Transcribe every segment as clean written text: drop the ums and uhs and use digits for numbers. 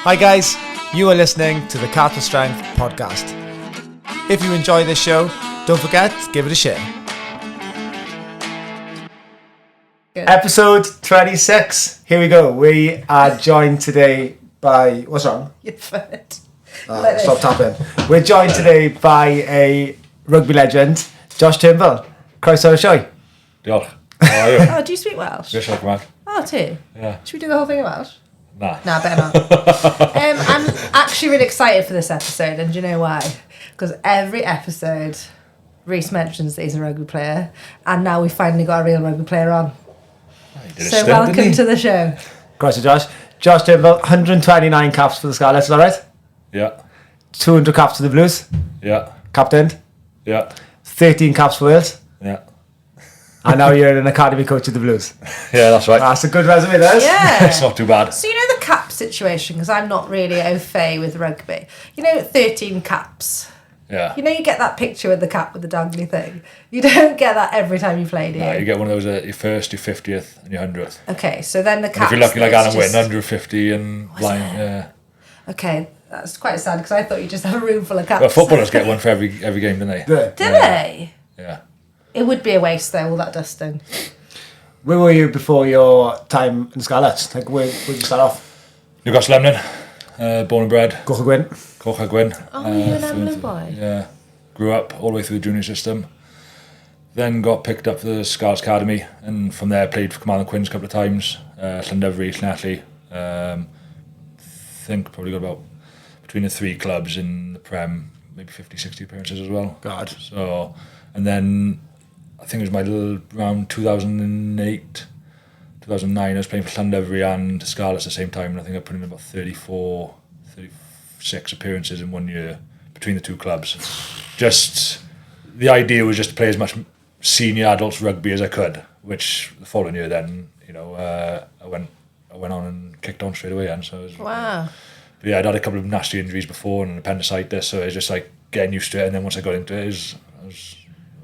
Hi guys, you are listening to the Cattle Strength podcast. If you enjoy this show, don't forget to give it a share. Good. Episode 26. Here we go. We are joined today by... What's wrong? Your foot. Stop tapping. We're joined today by a rugby legend, Josh Turnbull. Croeso o'r sioe. Diolch. How are you? Oh, do you speak Welsh? Yes, I can. Oh, too? Yeah. Should we do the whole thing in Welsh? Nah. Nah, better not. I'm actually really excited for this episode, and do you know why? Because every episode, Rhys mentions that he's a rugby player, and now we've finally got a real rugby player on. So welcome to the show. Croeso, Josh. Josh Turnbull, 129 caps for the Scarlets, is that right? Yeah. 200 caps for the Blues. Yeah. Captained. Yeah. 13 caps for Wales. Yeah. And now you're an academy coach of the Blues. Yeah, that's right. That's a good resume, that is. Yeah. It's not too bad. So you know the cap situation, because I'm not really au fait with rugby. You know 13 caps. Yeah. You know you get that picture with the cap with the dangly thing. You don't get that every time you play, do you? Nah, you get one of those at your first, your 50th, and your 100th. Okay, so then the caps... If you're lucky like Alan Wynne, just... 150 and blind. Yeah. Okay, that's quite sad, because I thought you just have a room full of caps. Well, footballers get one for every game, don't they? Good. Do they? Yeah. It would be a waste though, all that dusting. Where were you before your time in Scarlets? Like, where did you start off? Newcastle Lemnon, born and bred. Gocha Gwyn. Gocha Gwyn. Oh, you're an Emlyn boy? Yeah. Grew up all the way through the junior system. Then got picked up for the Scarlets Academy, and from there played for Command and Quins a couple of times. Llandovery, Llanelli. Think probably got about between the three clubs in the Prem, maybe 50, 60 appearances as well. God. So, and then I think it was around 2008, 2009, I was playing for Llandovery and Scarlets at the same time, and I think I put in about 36 appearances in 1 year between the two clubs. Just, the idea was just to play as much senior adults rugby as I could, which the following year then, I went on and kicked on straight away. And so it was, wow. But yeah, I'd had a couple of nasty injuries before and an appendicitis, so it was just like getting used to it, and then once I got into it, I was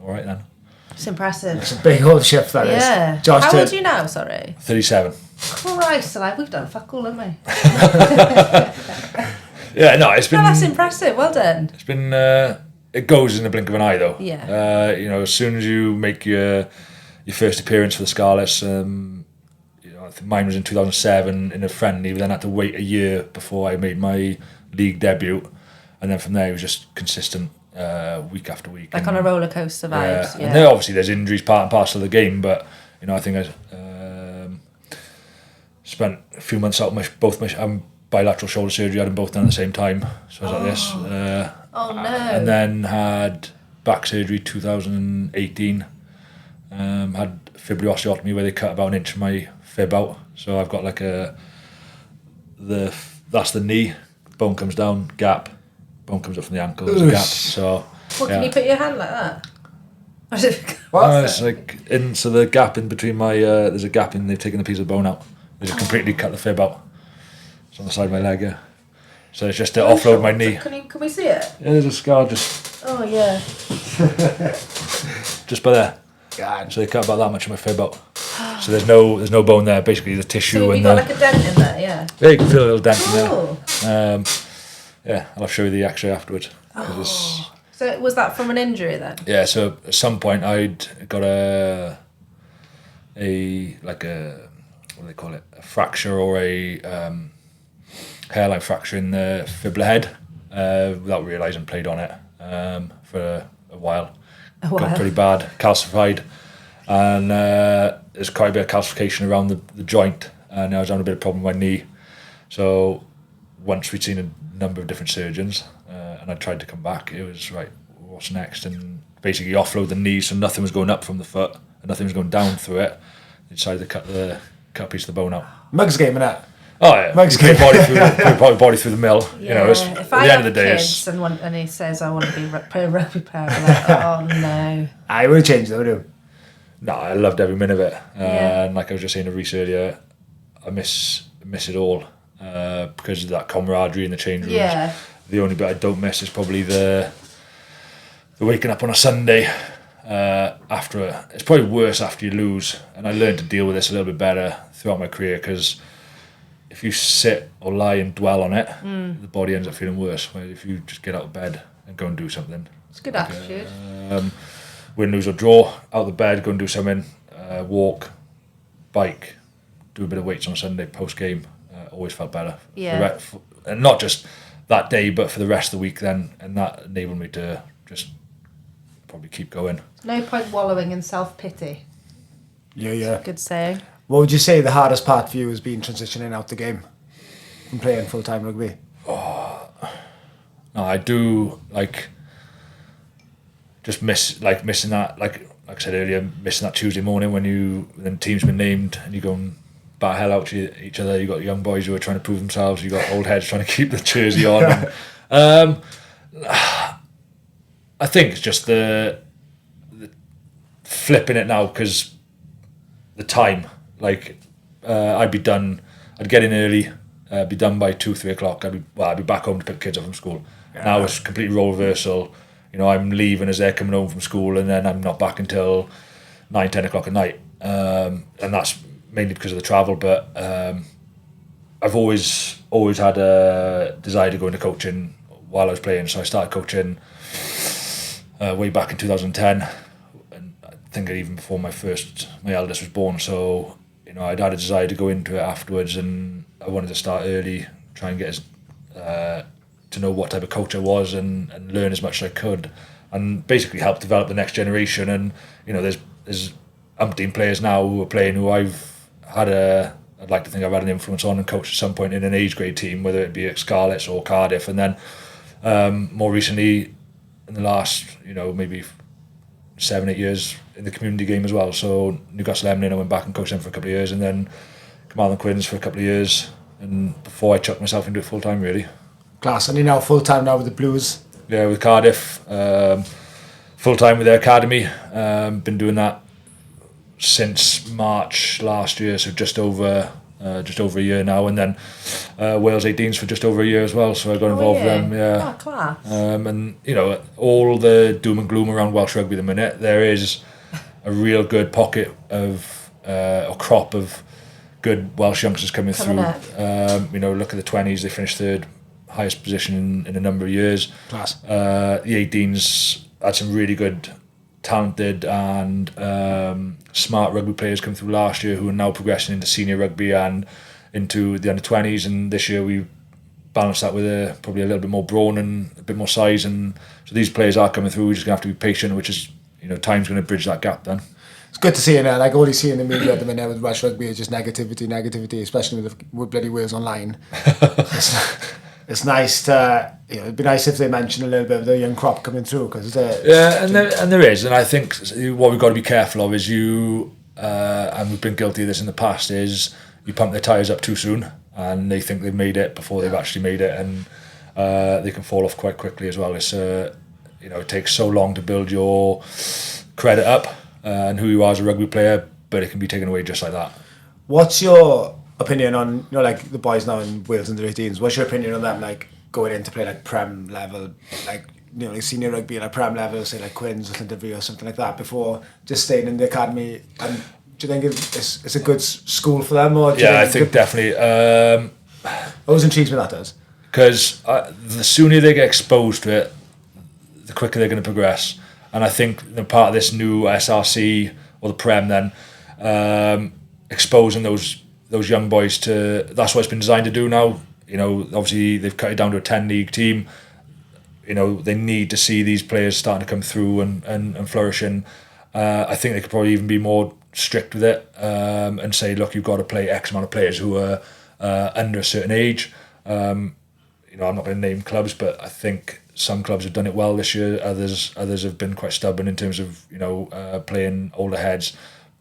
all right then. It's impressive. It's a big old shift, that is. Yeah. Josh, how old are you now, sorry? 37. Christ alive, we've done fuck all, haven't we? Yeah, no, it's been... No, that's impressive, well done. It's been... it goes in the blink of an eye, though. Yeah. As soon as you make your first appearance for the Scarlets, I think mine was in 2007 in a friendly, but then I had to wait a year before I made my league debut, and then from there it was just consistent week after week. Like on a roller coaster vibes. Yeah. And then obviously there's injuries part and parcel of the game, but I think I spent a few months out both my bilateral shoulder surgery. I had them both done at the same time, so I was like this. Oh no! And then had back surgery 2018. Had fibula osteotomy where they cut about an inch of my fib out. So I've got like that's the knee, bone comes down, gap, bone comes up from the ankle, there's a gap. So Can you put your hand like that? It's like so the gap in between my there's a gap in, they've taken a piece of bone out. They just completely cut the fib out. It's on the side of my leg, yeah. So it's just to offload my knee. Can we see it? Yeah, there's a scar just. Oh yeah. Just by there. God. So they cut about that much of my fib out. So there's no bone there. Basically, the tissue So and you got like a dent in there, yeah. Yeah, you can feel a little dent in Oh. there. Yeah, I'll show you the X-ray afterwards. Oh. So was that from an injury then? Yeah, so at some point I'd got a what do they call it? A fracture or a hairline fracture in the fibula head. Without realising, played on it for a while. Got pretty bad, calcified, and there's quite a bit of calcification around the joint, and I was having a bit of problem with my knee. So once we'd seen a number of different surgeons, and I tried to come back, it was right, what's next? And basically offload the knee so nothing was going up from the foot and nothing was going down through it. They decided to cut a piece of the bone out. Mugs game, innit? Oh yeah, Mugs put game. your body through the mill. Yeah. It's, if at I the have end of the day, kids and he says I want to be play a rugby player, I'm like, oh no. I would change though, do. No, I loved every minute of it. Yeah. And like I was just saying to Rhys earlier, I miss it all because of that camaraderie in the change rooms. Yeah. The only bit I don't miss is probably the waking up on a Sunday after. It's probably worse after you lose, and I learned to deal with this a little bit better throughout my career because if you sit or lie and dwell on it, the body ends up feeling worse. Where if you just get out of bed and go and do something. It's a good attitude. Win, lose or draw, out of the bed, go and do something, walk, bike, do a bit of weights on Sunday, post-game, always felt better. Yeah. And not just that day, but for the rest of the week then, and that enabled me to just probably keep going. No point wallowing in self-pity. Yeah. Good saying. What would you say the hardest part for you has been transitioning out the game and playing full-time rugby? No, I do just missing that, like I said earlier, missing that Tuesday morning when the team's been named and you go and bat hell out to each other. You got young boys who are trying to prove themselves. You got old heads trying to keep the jersey on. I think it's just the flipping it now because the time. I'd be done. I'd get in early. Be done by 2-3 o'clock. I'd be back home to pick kids up from school. Yeah. Now it's completely role reversal. I'm leaving as they're coming home from school, and then I'm not back until 9-10 o'clock at night. And that's mainly because of the travel. But I've always had a desire to go into coaching while I was playing. So I started coaching way back in 2010, and I think even before my eldest was born. So I'd had a desire to go into it afterwards, and I wanted to start early, try and get to know what type of coach I was and learn as much as I could, and basically help develop the next generation. And there's umpteen players now who are playing who I'd like to think I've had an influence on and coached at some point in an age grade team, whether it be at Scarlets or Cardiff, and then more recently in the last maybe 7-8 years in the community game as well. So Newcastle Emlyn, I went back and coached them for a couple of years, and then Carmarthen Quins for a couple of years, and before I chucked myself into it full time really. Class. And you're now full time now with the Blues? Yeah, with Cardiff, full time with their academy. Been doing that since March last year, so just over a year now, and then Wales 18s for just over a year as well. So I got involved with them. Yeah. Oh, class. And all the doom and gloom around Welsh rugby at the minute, there is a real good pocket of a crop of good Welsh youngsters coming through. Look at the 20s; they finished third, highest position in a number of years. Class. The 18s had some really good, talented and smart rugby players come through last year who are now progressing into senior rugby and into the under 20s, and this year we balanced that with probably a little bit more brawn and a bit more size, and so these players are coming through. We're just gonna have to be patient, which is time's going to bridge that gap then. It's good to see it. Like all you see in the media at the minute with Welsh rugby is just negativity, especially with bloody Wales Online. It's nice to, it'd be nice if they mention a little bit of the young crop coming through, because there is, and I think what we've got to be careful of is and we've been guilty of this in the past, is you pump their tyres up too soon and they think they've made it before they've actually made it, and they can fall off quite quickly as well. It's it takes so long to build your credit up and who you are as a rugby player, but it can be taken away just like that. What's your opinion on like the boys now in Wales under 18s? What's your opinion on them, like going in to play like Prem level, like senior rugby at a Prem level, say like Quins or Turnbull or something like that, before just staying in the academy? And do you think it's a good school for them? Or I think definitely. Always intrigues me, that does, because the sooner they get exposed to it, the quicker they're going to progress. And I think part of this new SRC or the Prem then, exposing those young boys to, that's what it's been designed to do now. Obviously they've cut it down to a 10 league team. They need to see these players starting to come through and flourishing. I think they could probably even be more strict with it, and say, look, you've got to play X amount of players who are under a certain age. I'm not going to name clubs, but I think some clubs have done it well this year. Others have been quite stubborn in terms of playing older heads.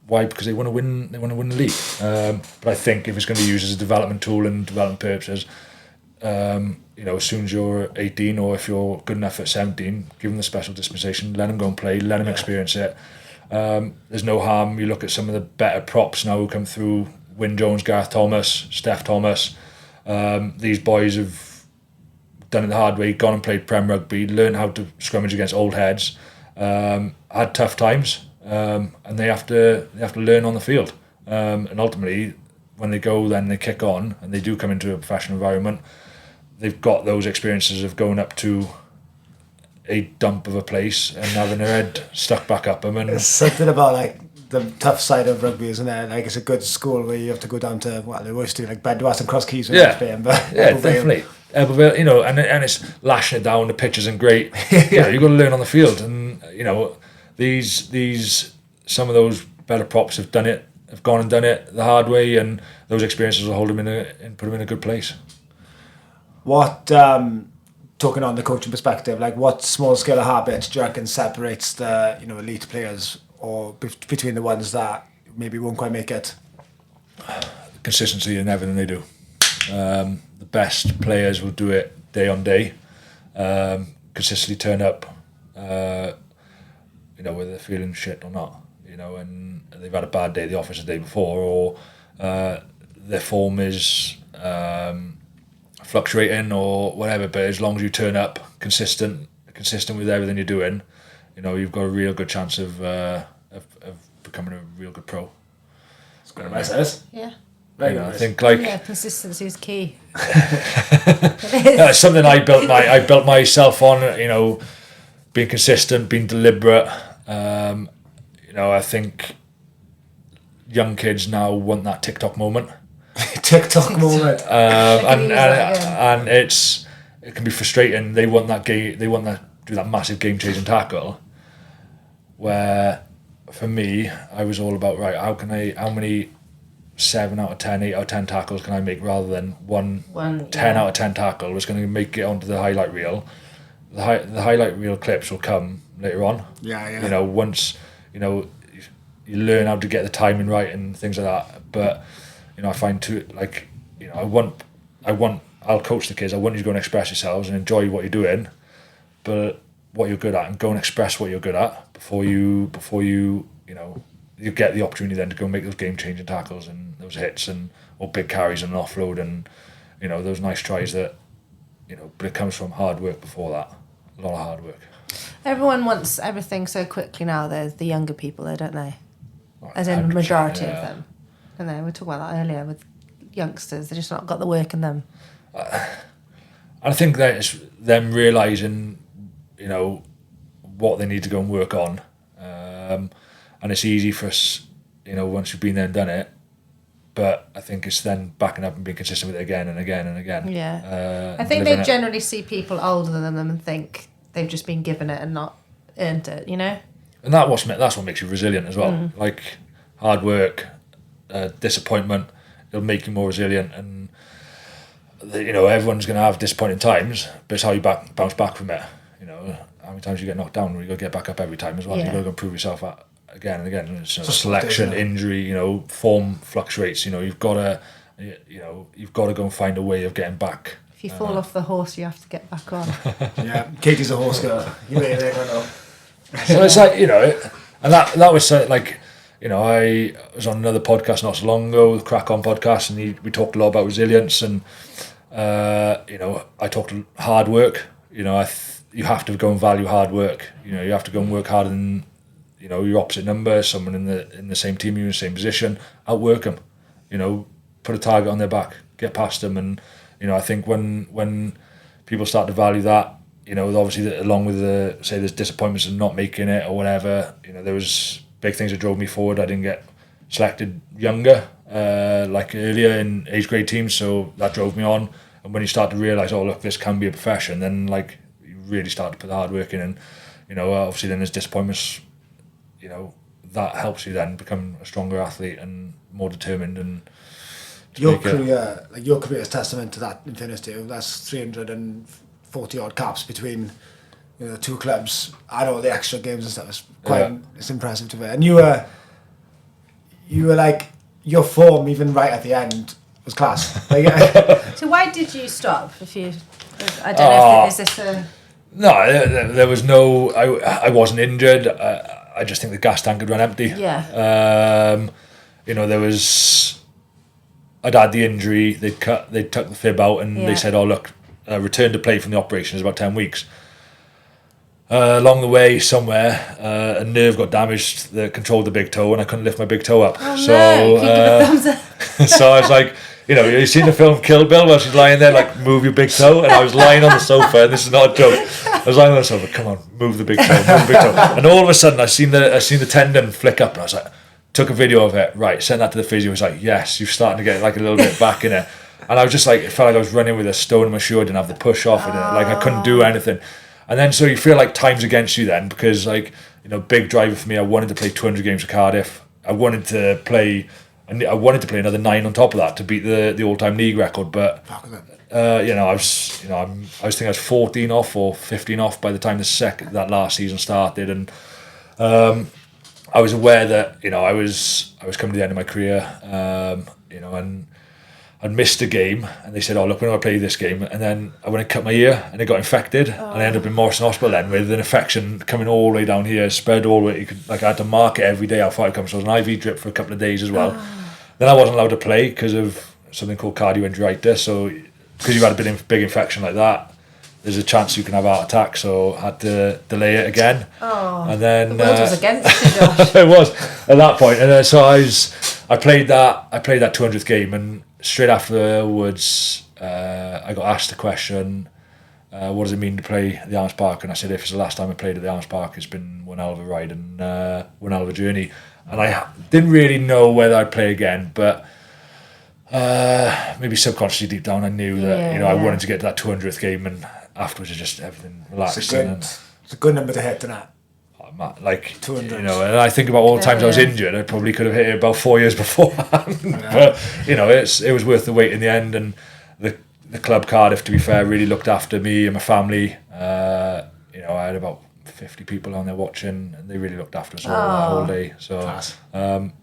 Why? Because they want to win. They want to win the league. But I think if it's going to be used as a development tool and development purposes, as soon as you're 18, or if you're good enough at 17, give them the special dispensation. Let them go and play. Let them experience it. There's no harm. You look at some of the better props now who come through: Wyn Jones, Gareth Thomas, Steph Thomas. These boys have done it the hard way, gone and played Prem rugby, learned how to scrummage against old heads, had tough times, and they have to learn on the field. And ultimately, when they go, then they kick on and they do come into a professional environment, they've got those experiences of going up to a dump of a place and having their head stuck back up them. And There's something about like the tough side of rugby, isn't there? Like it's a good school where you have to go down to, well, they always do like Bedwas and Cross Keys when you're playing, but definitely. But, you know, and it's lashing it down. The pitch isn't great. You know, you've got to learn on the field, and you know, these some of those better props have gone and done it the hard way, and those experiences will hold them and put them in a good place. What, talking on the coaching perspective, like what small scale of habits do you reckon separates the, you know, elite players or between the ones that maybe won't quite make it? Consistency in everything they do. The best players will do it day on day, consistently turn up, you know, whether they're feeling shit or not, you know, and they've had a bad day at the office the day before, or their form is fluctuating or whatever, but as long as you turn up consistent with everything you're doing, you know, you've got a real good chance of becoming a real good pro. It's good advice, this. Yeah. Very you know, nice. I think like Consistency is key. it's something I built myself on, you know, being consistent, being deliberate. You know, I think young kids now want that TikTok moment. TikTok moment. And it can be frustrating. They want that do that massive game changing tackle. Where for me, I was all about, right, how many 7 out of 10, 8 out of 10 tackles can I make, rather than one 10 out of 10 tackle was going to make it onto the highlight reel. The highlight reel clips will come later on. Yeah. You know, once, you know, you learn how to get the timing right and things like that. But, you know, I find too, like, you know, I'll coach the kids. I want you to go and express yourselves and enjoy what you're doing, but what you're good at, and go and express what you're good at before you you know, you get the opportunity then to go make those game-changing tackles and those hits or big carries and offload and, you know, those nice tries that, you know, but it comes from hard work before that. A lot of hard work. Everyone wants everything so quickly now. There's the younger people, though, don't they? As in the 100%, majority of them. And then we were talking about that earlier with youngsters. They just not got the work in them. I think that it's them realising, you know, what they need to go and work on. And it's easy for us, you know, once you've been there and done it. But I think it's then backing up and being consistent with it again and again and again. Yeah. I think they generally see people older than them and think they've just been given it and not earned it, you know? And that's what makes you resilient as well. Like hard work, disappointment, it'll make you more resilient. And, you know, everyone's going to have disappointing times, but it's how you bounce back from it. You know, how many times you get knocked down, you got to get back up every time as well. Yeah. You got to go and prove yourself again and again. And it's, you know, selection, injury, you know, form fluctuates. You know, you've got to go and find a way of getting back. If you fall off the horse, you have to get back on. Yeah, Katie's a horse girl. You ain't there, I know. So it's like, you know, and that was like, you know, I was on another podcast not so long ago, the Crack On podcast, and we talked a lot about resilience, and you know, I talked hard work. You know, you have to go and value hard work. You know, you have to go and work harder than, you know, your opposite number, someone in the same team, you're in the same position, outwork them. You know, put a target on their back, get past them, and you know, I think when people start to value that, you know, obviously along with say there's disappointments of not making it or whatever, you know, there was big things that drove me forward. I didn't get selected younger, like earlier in age grade teams, so that drove me on. And when you start to realise, oh look, this can be a profession, then like you really start to put the hard work in, and you know, obviously then there's disappointments, you know, that helps you then become a stronger athlete and more determined. And your career is testament to that, in fairness to you. That's 340 odd caps between, you know, two clubs. I know the extra games and stuff. It's quite it's impressive to me. And you were like, your form even right at the end was class. Like, So why did you stop? I don't know is this a... No, there was no. I wasn't injured. I just think the gas tank had run empty. Yeah. You know, there was. I'd had the injury. They'd tuck the fib out, and they said, "Oh look, return to play from the operation is about 10 weeks." Along the way, somewhere, a nerve got damaged that controlled the big toe, and I couldn't lift my big toe up. Oh so, no! Can you give a thumbs up? So I was like, you know, you've seen the film Kill Bill where she's lying there like, move your big toe, and I was lying on the sofa, and this is not a joke. I was lying on the sofa, come on, move the big toe, move the big toe. And all of a sudden I seen the tendon flick up, and I was like, took a video of it, right, sent that to the physio. He was like, yes, you're starting to get like a little bit back in it. And I was just like, it felt like I was running with a stone in my shoe. I didn't have the push off in it, like I couldn't do anything. And then so you feel like time's against you then, because like, you know, big driver for me, I wanted to play 200 games for Cardiff. I wanted to play another 9 on top of that to beat the all-time league record, but you know, I was thinking I was 14 off or 15 off by the time that last season started, and I was aware that, you know, I was coming to the end of my career, you know, and I'd missed a game, and they said, "Oh, look, we're going to play this game," and then I went and cut my ear, and it got infected, and I ended up in Morrison Hospital then with an infection coming all the way down here, spread all the way. I had to mark it every day how far it comes. So it was an IV drip for a couple of days as well. Then I wasn't allowed to play because of something called cardioenteritis. So because you've had a big infection like that, there's a chance you can have a heart attack. So I had to delay it again. And then the world was against you, Josh. It was at that point, and so I played that 200th game, and straight afterwards, I got asked the question, what does it mean to play the Arms Park? And I said, if it's the last time I played at the Arms Park, it's been one hell of a ride and one hell of a journey. And I didn't really know whether I'd play again, but maybe subconsciously deep down I knew that I wanted to get to that 200th game, and afterwards just everything relaxed. It's a good number to hit, isn't it? Like 200. You know, and I think about all the times I was injured, I probably could have hit it about 4 years beforehand. But you know, it was worth the wait in the end, and the club Cardiff, to be fair, really looked after me and my family. You know, I had about 50 people on there watching, and they really looked after us all day. So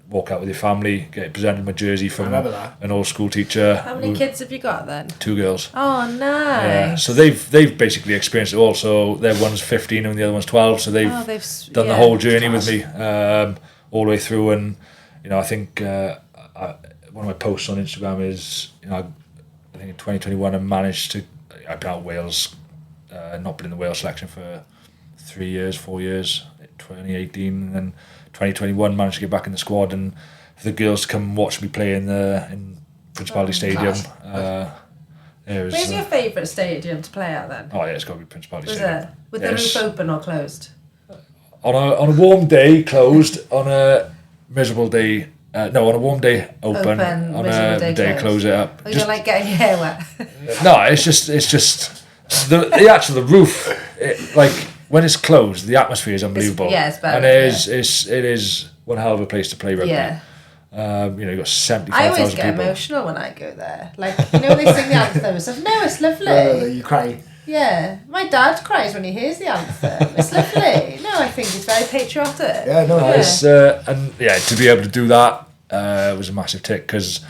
walk out with your family, get presented my jersey from an old school teacher. How many kids have you got then? 2 girls. Oh, nice. Yeah, so they've basically experienced it all. So their one's 15 and the other one's 12. So they've done the whole journey with me all the way through. And you know, I think one of my posts on Instagram is, you know, I think in 2021 I've been out of Wales, not been in the Wales selection for 4 years, 2018, and then 2021 managed to get back in the squad, and for the girls to come watch me play in Principality Stadium. Where's your favourite stadium to play at then? Oh yeah, it's got to be Principality Was Stadium. it? With the roof open or closed? On a warm day, closed. On a miserable day, on a warm day, open. On a day, close it up. Or you don't like getting your hair wet? No, it's just the roof. Like when it's closed, the atmosphere is unbelievable. It's better. And it is one hell of a place to play rugby. Yeah. You know, you've got 75,000 people. I always get emotional when I go there. Like, you know, when they sing the anthem and stuff. No, it's lovely. You cry. Yeah. My dad cries when he hears the anthem. It's lovely. No, I think it's very patriotic. Yeah, no, it's and yeah, to be able to do that was a massive tick, because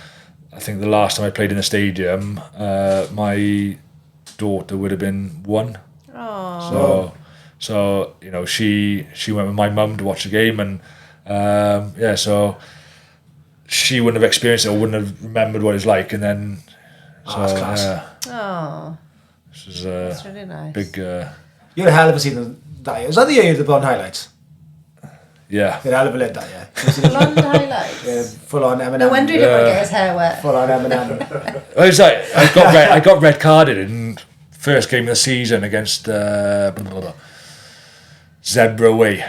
I think the last time I played in the stadium, my daughter would have been 1. Oh. So you know, she went with my mum to watch the game, and so she wouldn't have experienced it or wouldn't have remembered what it's like, and then that's class. This was that's really nice. Big. You had a hell of a season that year. Was that the year you had the blonde highlights? Yeah. You had a hell of a lid that year. Blonde highlights. Yeah, full on Eminem. No wonder he didn't want to get his hair wet. Full on Eminem. It was like I got red carded in first game of the season against Zebra away,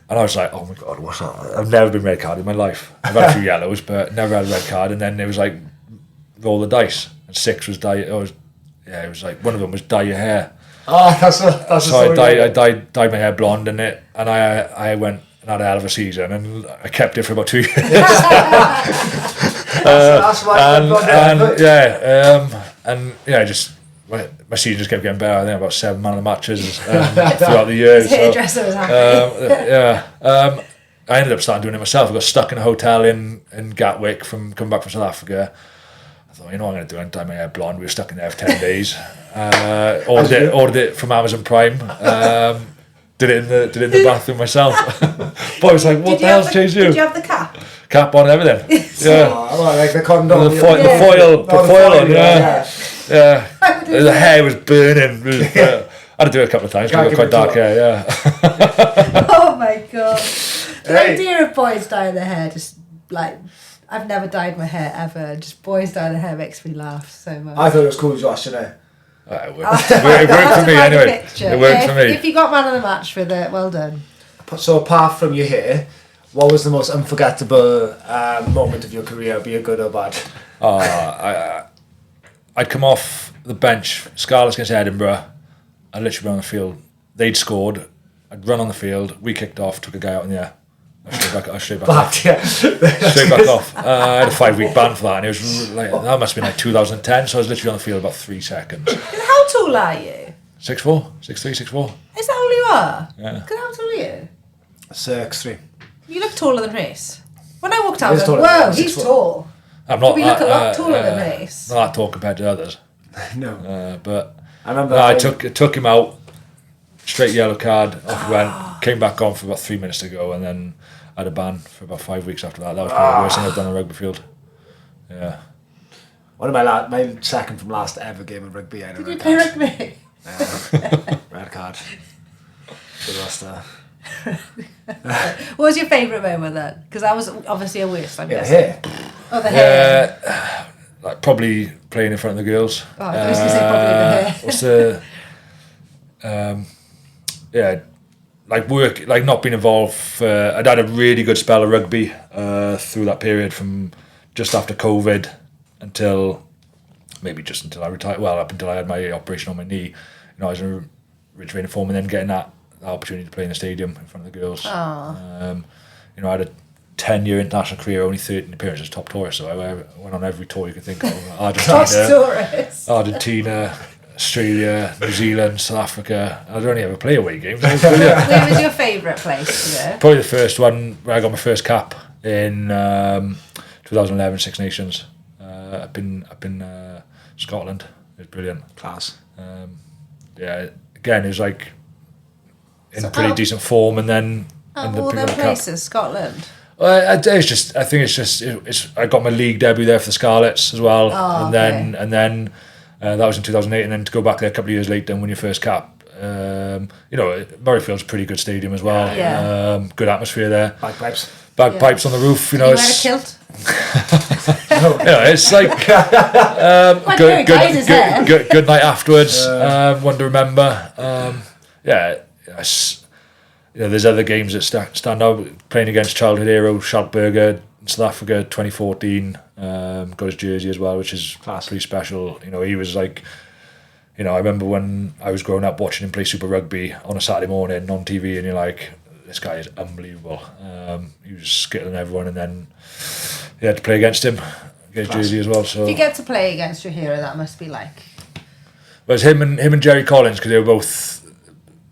and I was like, oh my god, what's that? I've never been red carded in my life. I've had a few yellows, but never had a red card. And then it was like roll the dice, and 6 was dye. It was like one of them was dye your hair. Oh, that's so I dyed my hair blonde, and I went and had a hell of a season, and I kept it for about 2 years. That's right. Just my season just kept getting better. I think about 7 man of the matches throughout the years. His hairdresser was happy. I ended up starting doing it myself. I got stuck in a hotel in Gatwick coming back from South Africa. I thought, you know what I'm going to do? I'm going to dye my hair blonde. We were stuck in there for 10 days. Ordered it from Amazon Prime. Did it in the bathroom myself. But I was like, what the hell's changed you? Did you have the cap? Cap on, everything. Yeah. Like the condom. The foil on, yeah. The hair was burning. I had to do it a couple of times because I got quite dark hair, yeah. Oh my god. The idea of boys dyeing their hair just like I've never dyed my hair ever. Just boys dyeing their hair makes me laugh so much. I thought it was cool, Josh, you know. It worked for me anyway. It worked for me. If you got man of the match with it, well done. So apart from your hair, what was the most unforgettable moment of your career, be it good or bad? I'd come off the bench, Scarlets against Edinburgh. I'd literally be on the field. They'd scored. I'd run on the field. We kicked off, took a guy out in the air. I straight back off. Yeah. Straight back off. I had a 5-week ban for that, and it was like that must have been like 2010. So I was literally on the field about 3 seconds. And how tall are you? 6'4", 6'3", 6'4". Is that all you are? Yeah. Because how tall are you? 6'3". You look taller than Rhys. When I walked out, I He is was like, taller whoa, than he's 6 foot. tall. I'm not. We look a lot taller than Rhys. Not that tall compared to others. No. But I remember I took him out. Straight yellow card. Off he went. Came back on for about 3 minutes to go, and then I had a ban for about 5 weeks after that. That was probably the worst thing I've done on a rugby field. Yeah. One of my second from last ever game of rugby. Did you play rugby? Red card. Good roster. What was your favourite moment then? Because that was obviously a worst, I'm guessing. Hair. Oh, the hair. Like probably playing in front of the girls. Oh, I was going to say probably the hair. What's the... like work, like not being involved. I'd had a really good spell of rugby through that period from just after COVID until I retired. Well, up until I had my operation on my knee. You know, I was in a retraining form, and then getting that opportunity to play in the stadium in front of the girls. You know, I had a 10-year international career, only 13 appearances, top tourist. So I went on every tour you could think of. Argentina, Australia, New Zealand, South Africa. I'd only ever play away games. Where was your favourite place to go? Probably the first one where I got my first cap in 2011 Six Nations up in Scotland. It was brilliant. Class. Again, it was like in pretty decent form, and then Out of all them places, Scotland. I think it's I got my league debut there for the Scarlets as well, and then that was in 2008, and then to go back there a couple of years later and win your first cap. You know, Murrayfield's a pretty good stadium as well. Yeah. Good atmosphere there. Bagpipes On the roof. You know, You wear a kilt? it's like good night afterwards. One to remember. There's other games that stand out. Playing against childhood hero Schalkberger in South Africa 2014. Got his jersey as well, which is pretty special. You know, he was like, you know, I remember when I was growing up watching him play Super Rugby on a Saturday morning on TV, and you're like, this guy is unbelievable. He was skittling everyone, and then you had to play against him, get his jersey as well. So if you get to play against your hero, that must be like. Well, it's him and Jerry Collins, because they were both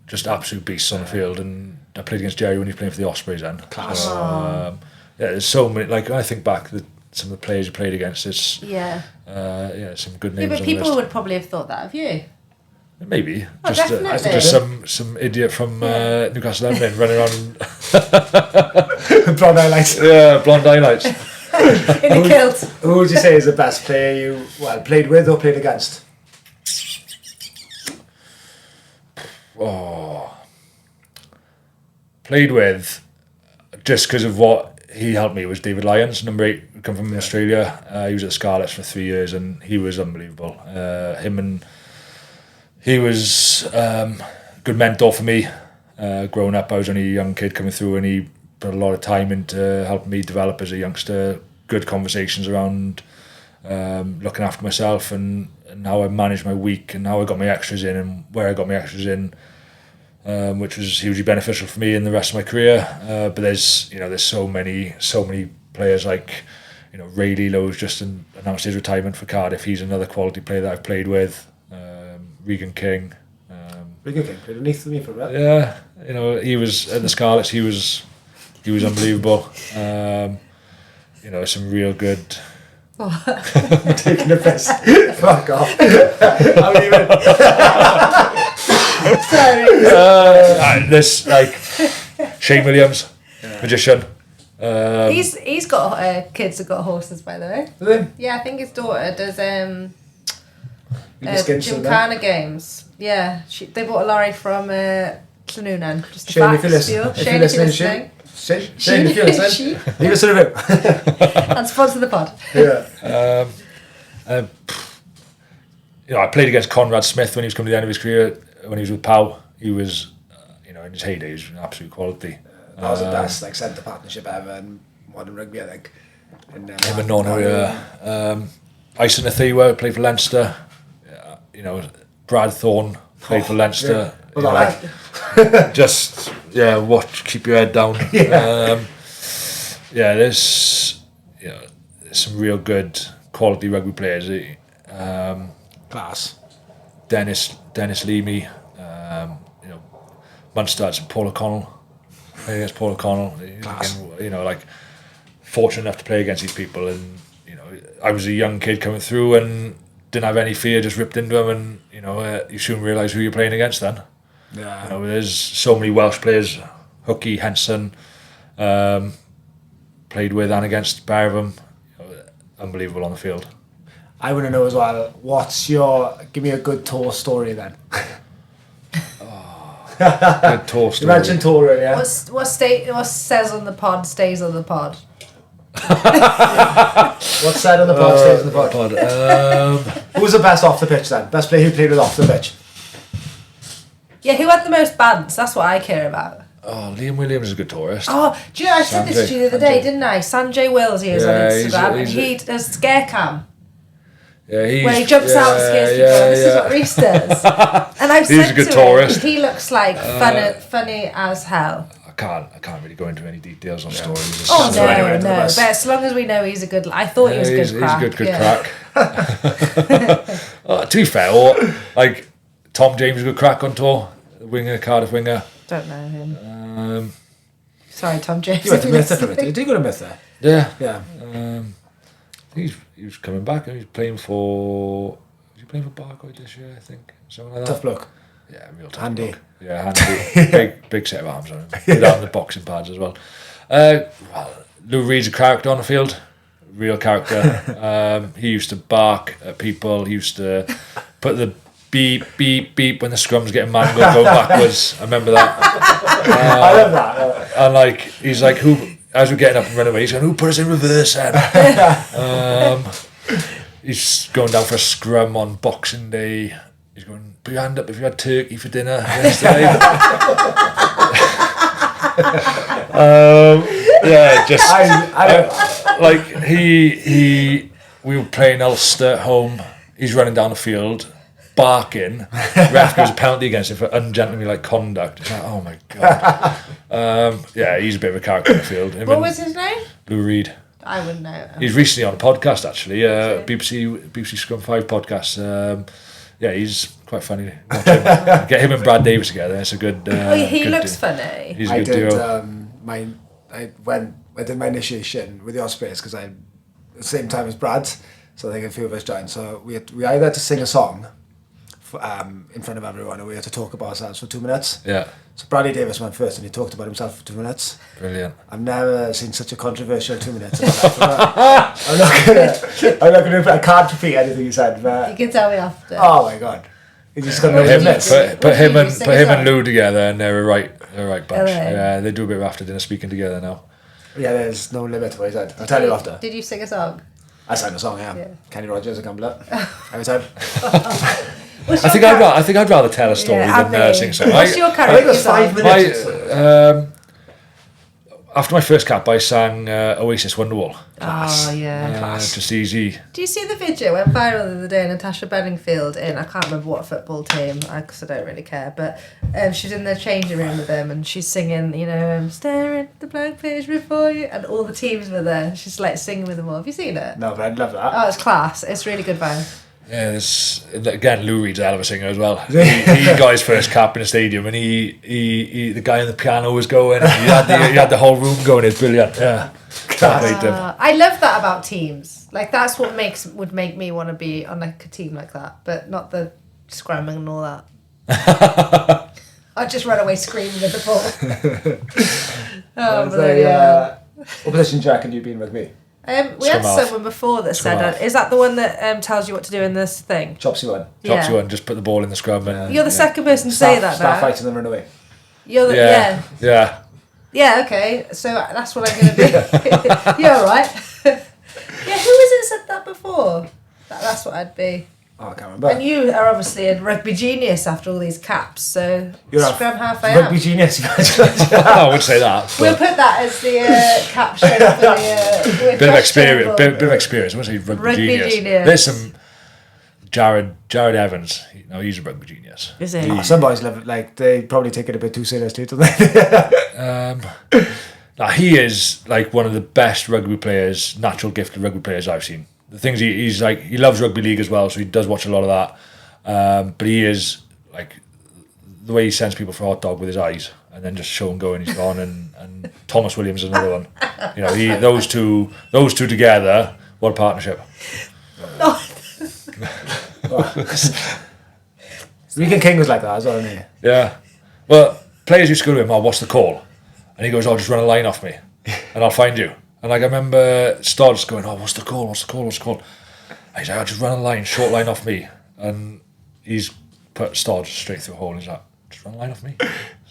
just absolute beasts on the field, and I played against Jerry when he was playing for the Ospreys then. Class. So, there's so many. Like when I think back, some of the players you played against, it's some good names. Yeah, but people would probably have thought that of you. Maybe. Oh, definitely. I think there's some idiot from Newcastle Emlyn running around. Blonde highlights. Yeah, blonde highlights. In a kilt. Who would you say is the best player you played with or played against? Played with, just because of what he helped me, was David Lyons, number 8, come from Australia. He was at the Scarlets for 3 years, and he was unbelievable. He was a good mentor for me. Growing up, I was only a young kid coming through, and he put a lot of time into helping me develop as a youngster. Good conversations around looking after myself and how I managed my week and how I got my extras in and where I got my extras in, which was hugely beneficial for me in the rest of my career. But there's so many players like, you know, Ray Lelo's just announced his retirement for Cardiff. He's another quality player that I've played with. Regan King. Regan King played underneath me for a bit. Yeah, you know, he was at the Scarlets. He was unbelievable. You know, some real good. Taking the piss. Fuck off. How are you Sorry. This like Shane Williams, magician. He's got kids that got horses, by the way. Really? Yeah, I think his daughter does Skins Gymkhana games. Yeah, they bought a lorry from Llynoonan. Just Shane, if you're listening, Say you feel it, She. leave us a review. And sponsor the pod. Yeah. I played against Conrad Smith when he was coming to the end of his career. When he was with Pau, he was, in his heyday, he was an absolute quality. That was the best centre partnership ever in modern rugby, I think. And, him and Nono, Ison Athiwa played for Leinster. Brad Thorne played for Leinster. Keep your head down. There's some real good quality rugby players. Class. Dennis Leamy, Munster and Paul O'Connell. Played against Paul O'Connell. Class. Again, fortunate enough to play against these people, and I was a young kid coming through and didn't have any fear, just ripped into them, and you soon realise who you're playing against then. Yeah. There's so many Welsh players, Hookie, Henson, played with and against Barham, unbelievable on the field. I want to know as well, give me a good tour story then. Good tour story. You mentioned tour earlier. What says on the pod stays on the pod. What's said on the pod stays on the pod. Who was the best off the pitch then? Best player who played with off the pitch? Yeah, who had the most bants? That's what I care about. Oh, Liam Williams is a good tourist. Oh, do you know, I said this to you the other day, didn't I? Sanjay Wills, he was on Instagram, and he does scare cam. Yeah, where he jumps out and scares people. This is what Rhys does. And I've He's said a good to tourist. him, he looks like funny as hell. I can't really go into any details on stories. Oh no. But as long as we know he's a good, I thought he was a good crack. He's a good crack. To be fair, Tom James is a good crack on tour. Winger, Cardiff winger. Don't know him. Sorry, Tom James. You went to Merthyr for it. Did you go to Merthyr? Yeah. He was coming back and he was playing for. Was he playing for Barcode this year? I think something like that. Tough bloke. Yeah, real tough Handy. bloke. Yeah, handy. big set of arms on him. Good on the boxing pads as well. Lou Reed's a character on the field. Real character. He used to bark at people. He used to put the beep beep beep when the scrum's getting mangled, go backwards. I remember that. I love that. And he's like, who? As we're getting up and running away, he's going, who put us in reverse then? He's going down for a scrum on Boxing Day. He's going, put your hand up if you had turkey for dinner yesterday. we were playing Ulster at home. He's running down the field, barking. Ref gives a penalty against him for ungentlemanly conduct. It's like, oh my god. He's a bit of a character in the field. What was his name? Lou Reed. I wouldn't know. He's recently on a podcast actually, BBC Scrum 5 podcast. He's quite funny. Watch him. Get him and Brad Davis together. It's a good. He good looks duo. funny. He's a good duo. I did my initiation with the Ospreys because I, at the same time as Brad, so I think a few of us joined. So we either had to sing a song in front of everyone, or we had to talk about ourselves for 2 minutes. Yeah. So Bradley Davis went first, and he talked about himself for 2 minutes. Brilliant. I've never seen such a controversial 2 minutes. I'm not gonna. I can't repeat anything he said. But You can tell me after. oh my god, he just got no What do you limits. do? Put him What do you sing a and song? Lou together, and they're a right bunch. Are they? Yeah, they do a bit of after dinner speaking together now. Yeah, there's no limit to what he said. I'll tell you after. Did you sing a song? I sang a song, yeah. Kenny Rogers, a gambler. Every time. What's I your think I'd rather tell a story than sing a song. What's your I think it was character 5 song? minutes. After my first cap, I sang Oasis Wonderwall. Oh yeah. Just easy. Do you see the video? It went viral the other day. Natasha Bedingfield I can't remember what football team because I don't really care. But she's in the changing room with them and she's singing. Staring at the blank page before you, and all the teams were there. She's singing with them all. Have you seen it? No, but I'd love that. Oh, it's class. It's really good vibe. Yeah, again, Lou Reed's a hell of a singer as well. He got his first cap in a stadium, and he the guy on the piano was going. And he had the whole room going. It's brilliant. Yeah, I love that about teams. That's what would make me want to be on a team like that, but not the scrumming and all that. I'd just run away screaming at the ball. What position do you reckon you've been with me? We had someone before that said, is that the one that tells you what to do in this thing? Chopsy one. Chopsy one, just put the ball in the scrum. And, You're the second person to say that Start now. fighting and run away. You're the, yeah. Yeah, okay. So that's what I'm going to be. You're all right. Yeah, who was it said that before? That's what I'd be. Oh, I can't remember. And you are obviously a rugby genius after all these caps, so You're scrum half I rugby am. genius. I would say that. But We'll put that as the caption for the bit of experience. Bit of experience. I wouldn't say rugby genius. genius. There's some Jared Evans. He's a rugby genius. Is it? Oh, some boys love it. Like they probably take it a bit too seriously, don't they? Now, he is like one of the best rugby players, natural gifted rugby players I've seen. The things he's like, he loves rugby league as well, so he does watch a lot of that. But he is like the way he sends people for a hot dog with his eyes, and then just show and go, and he's gone. And Thomas Williams is another one. Those two together, what a partnership. Regan King was like that as well, wasn't he? Yeah. Well, players used to go to him, what's the call? And he goes, just run a line off me and I'll find you. And like I remember Stodds going, what's the call? And he's like, just run a line, short line off me. And he's put Stodds straight through a hole and he's like, just run a line off me.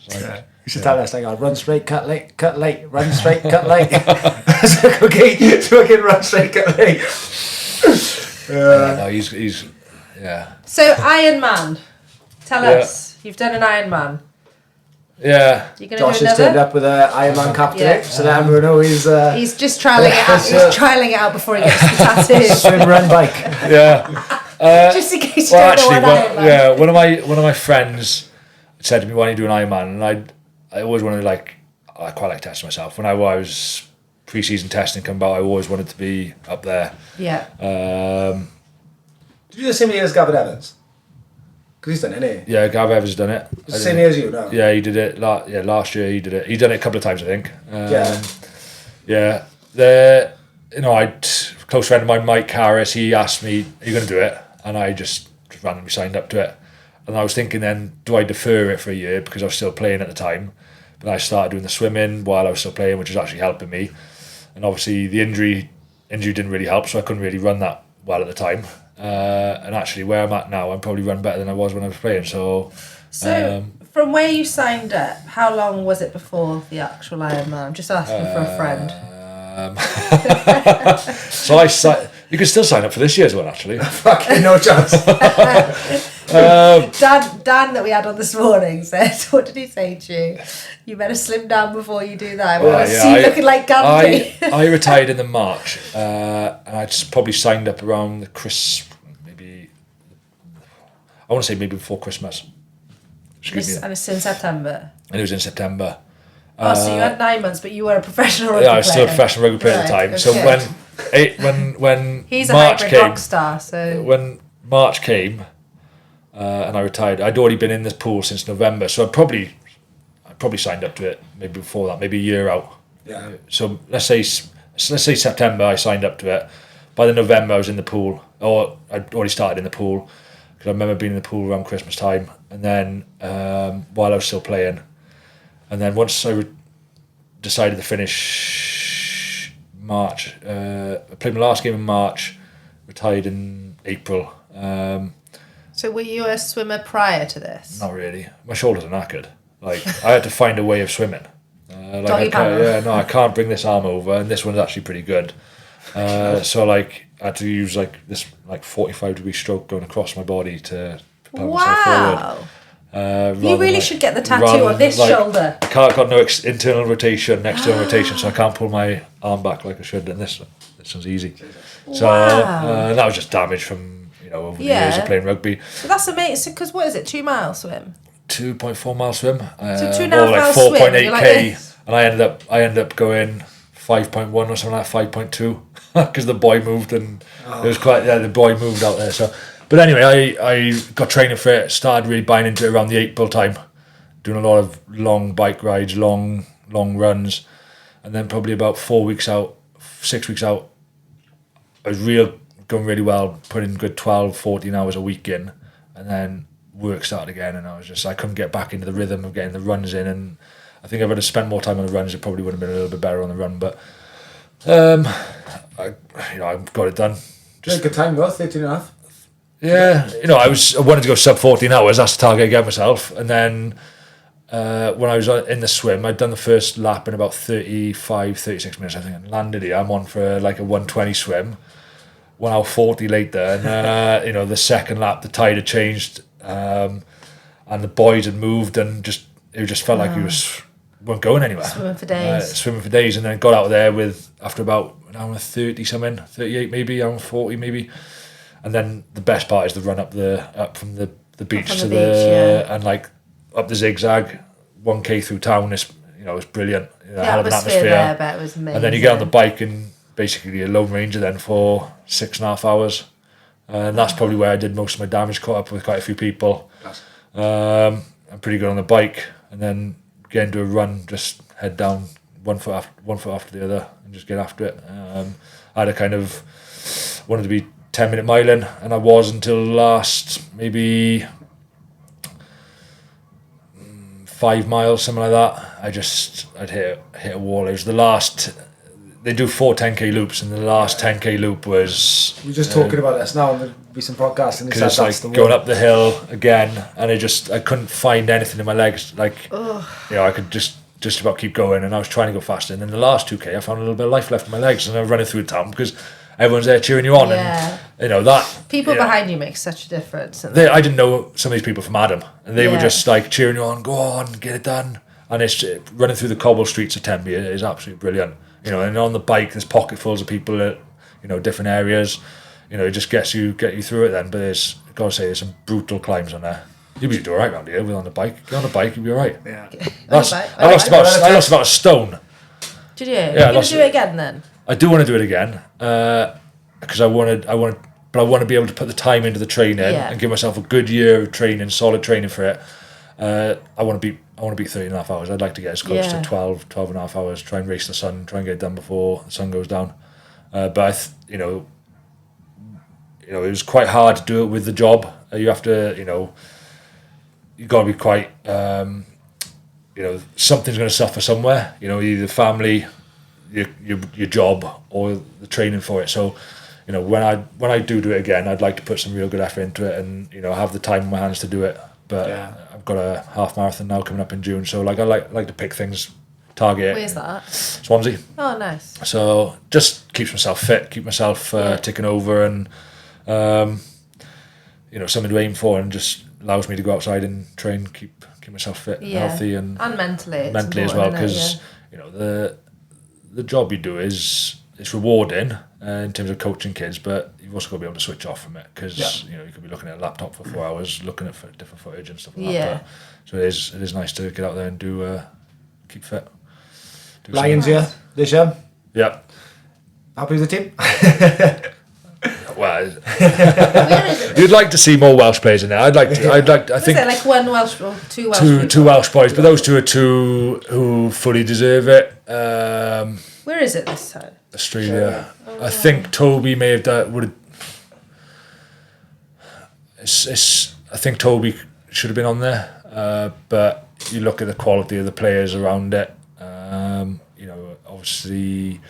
It's like, You should tell us, like, run straight, cut late, run straight, cut late. It's like, okay, so I can run straight, cut late. no, he's yeah. So Ironman, tell us, you've done an Ironman. Yeah. You're going Josh to do has another? turned up with an Ironman cap today, Yeah. so that everyone know he's He's just trialling it out. He's trialling it out before he gets the tattoo. swim, run, bike. Yeah. Just in case you don't know what Ironman. One of my friends said to me, "Why don't you do an Ironman?" And I always wanted to I quite like testing myself. When I was pre-season testing come about, I always wanted to be up there. Yeah. Did you do the same year as Gavin Evans? Because he's done it, ain't he? Yeah, Gav Evans done it. The same year as you, no? Yeah, he did it. Last year he did it. He's done it a couple of times, I think. Yeah. Yeah. Close friend of mine, Mike Harris, he asked me, "Are you going to do it?" And I just randomly signed up to it. And I was thinking then, do I defer it for a year because I was still playing at the time? But I started doing the swimming while I was still playing, which was actually helping me. And obviously the injury didn't really help, so I couldn't really run that well at the time. And actually where I'm at now, I'm probably run better than I was when I was playing. So from where you signed up, how long was it before the actual Ironman? I'm just asking for a friend. So you can still sign up for this year's one, actually. Fucking no chance. Dan that we had on this morning said, what did he say to you? You better slim down before you do that. I want to see you looking like Gandhi. I retired in the March, and I probably signed up around the I want to say maybe before Christmas. And it's in September. And it was in September. So you had 9 months, but you were a professional rugby player. Yeah, I was still a professional rugby player at the time. Okay. So when he's a March hybrid came, rock star. So when March came, and I retired, I'd already been in this pool since November. So I probably signed up to it maybe before that, maybe a year out. Yeah. So let's say September I signed up to it. By the November I was in the pool, or I'd already started in the pool because I remember being in the pool around Christmas time, and then while I was still playing, and then once I decided to finish March, I played my last game in March, retired in April. So were you a swimmer prior to this? Not really. My shoulders are knackered. Like I had to find a way of swimming. I can't bring this arm over, and this one's actually pretty good. So I had to use this 45-degree stroke going across my body to propel myself forward. You really should get the tattoo on this shoulder. I got no internal rotation, external rotation, so I can't pull my arm back like I should. And this one's easy. So that was just damage from over the years of playing rugby. So that's amazing. Because what is it? 2 mile swim. 2.4 mile swim. So 2.5 mile 4.8k, and I ended up going 5.1 or something like 5.2 because the boy moved and it was the boy moved out there. So, but anyway, I got training for it. Started really buying into it around the April time, doing a lot of long bike rides, long runs, and then probably about 6 weeks out, I was going really well, putting good 12, 14 hours a week in, and then work started again, and I couldn't get back into the rhythm of getting the runs in, and I think if I'd have spent more time on the runs, it probably would have been a little bit better on the run, but I got it done. Just good time though, 13 and a half. Yeah, I wanted to go sub 14 hours, that's the target I gave myself, and then when I was in the swim, I'd done the first lap in about 36 minutes, I think, and landed here. I'm on for like a 120 swim. 1 hour 40 later, and you know, the second lap, the tide had changed, and the boys had moved, and it just felt like we weren't going anywhere. Swimming for days. And then got out of there after about an hour 30 something, 38 maybe, hour 40 maybe. And then the best part is the run up from the beach to and like up the zigzag, 1k through town. It's brilliant. The atmosphere there, I bet, was amazing. And then you get on the bike and basically a lone ranger then for 6.5 hours. And that's probably where I did most of my damage, caught up with quite a few people. I'm pretty good on the bike, and then get into a run, just head down one foot after the other and just get after it. I had a kind of wanted to be 10-minute miling, and I was until last maybe 5 miles, something like that. I'd hit a wall. It was the last. They do 4 10k loops, and the last 10k loop was. We're just talking about this now on the recent podcast, and because it's like going up the hill again, and I couldn't find anything in my legs. Like, I could just about keep going, and I was trying to go faster. And then the last 2k, I found a little bit of life left in my legs, and I was running through town because everyone's there cheering you on, and that people behind you make such a difference. I didn't know some of these people from Adam, and they were just like cheering you on, go on, get it done. And it's running through the cobble streets of Tenby is absolutely brilliant. And on the bike, there's pocketfuls of people at, different areas. It just get you through it then. But there's some brutal climbs on there. You'll be all right around here with on the bike. Get on the bike, you'll be all right. Yeah. I lost about a stone. Did you? Yeah, You're going to do it again then? I do want to do it again because I want to be able to put the time into the training and give myself a good year of training, solid training for it. I want to beat 13.5 hours. I'd like to get as close to 12.5 hours, try and race the sun, try and get it done before the sun goes down. But it was quite hard to do it with the job. You have to, you've got to be quite, something's going to suffer somewhere. Either family, your job, or the training for it. So, when I do it again, I'd like to put some real good effort into it, and have the time in my hands to do it. But I've got a half marathon now coming up in June, so I like to pick things, target. Where's that? Swansea. Oh, nice. So just keeps myself fit, keep myself ticking over, and something to aim for, and just allows me to go outside and train, keep myself fit, and healthy, and mentally as well, because the job you do is rewarding in terms of coaching kids, but you've also got to be able to switch off from it, because you could be looking at a laptop for 4 hours, looking at different footage and stuff like that. So it is nice to get out there and keep fit. Lions here this year. Yeah. Happy with the team? Well, you'd like to see more Welsh players in there. I think like one Welsh or two Welsh people? Two Welsh boys, but those two are two who fully deserve it. Where is it this time? Australia. I think Toby may have done. I think Toby should have been on there, but you look at the quality of the players around it. Obviously,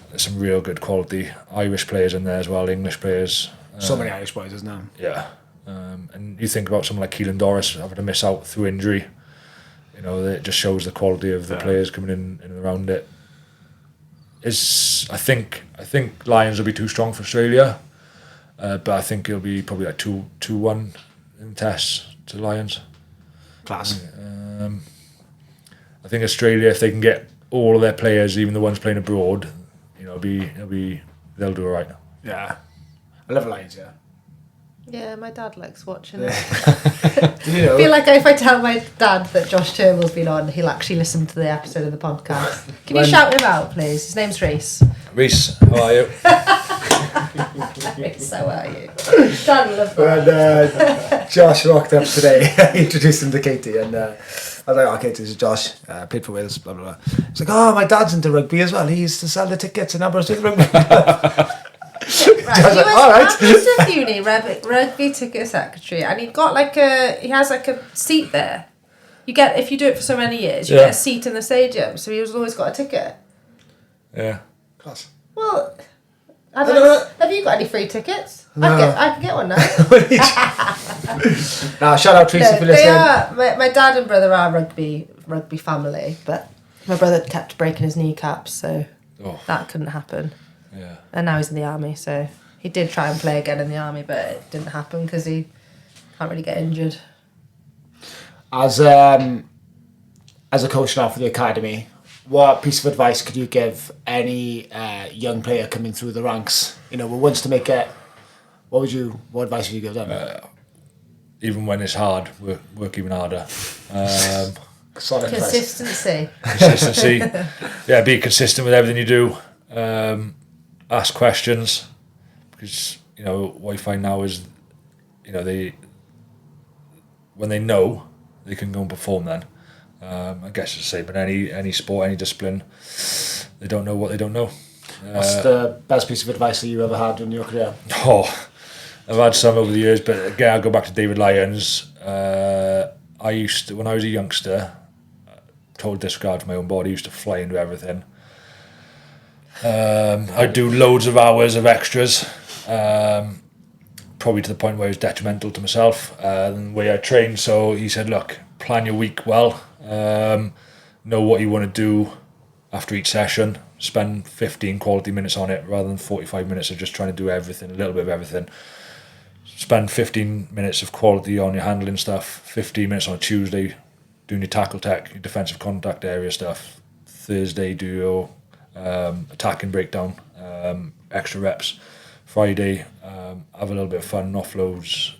there's some real good quality Irish players in there as well, English players. So many Irish boys, isn't there? Yeah, and you think about someone like Keelan Doris having to miss out through injury. It just shows the quality of the players coming in and around it. I think Lions will be too strong for Australia, but I think it'll be probably like 2-1 in tests to Lions. Class. I think Australia, if they can get all of their players, even the ones playing abroad, they'll do all right. Yeah, I love Lions. Yeah. Yeah, my dad likes watching it. I feel like if I tell my dad that Josh Turnbull's been on, he'll actually listen to the episode of the podcast. Can you shout him out, please? His name's Rhys. Rhys, how are you? Rhys, how are you? Dad love that. When Josh rocked up today, I introduced him to Katie, and I was like, "Oh, Katie, this is Josh. Played for Wales, blah blah blah." He's like, "Oh, my dad's into rugby as well. He used to sell the tickets and numbers to the rugby." Right, he was at Eastern Uni rugby ticket secretary, and he has like a seat there. You get, if you do it for so many years, you get a seat in the stadium. So he's always got a ticket. Yeah. Class. Well, have you got any free tickets? No. I could get one now. Now, shout out Tracy for They listening. are. My dad and brother are rugby family, but my brother kept breaking his kneecaps, so that couldn't happen. Yeah. And now he's in the army, so he did try and play again in the army, but it didn't happen because he can't really get injured. As a coach now for the academy, what piece of advice could you give any young player coming through the ranks? You know, who wants to make it. What advice would you give them? Even when it's hard, work even harder. Solid advice. Consistency. Yeah, be consistent with everything you do. Ask questions, because you know what you find now is, you know, when they know, they can go and perform. Then I guess it's the same in any sport, any discipline. They don't know what they don't know. What's the best piece of advice that you ever had in your career? I've had some over the years, but again, I'll go back to David Lyons. I used to, when I was a youngster, total disregard for my own body, used to fly into everything. I'd do loads of hours of extras, probably to the point where it was detrimental to myself and the way I trained. So he said, look, plan your week well, know what you want to do after each session, spend 15 quality minutes on it rather than 45 minutes of just trying to do everything, a little bit of everything. Spend 15 minutes of quality on your handling stuff, 15 minutes on a Tuesday doing your tackle tech, your defensive contact area stuff. Thursday do your attacking breakdown, extra reps. Friday have a little bit of fun, offloads,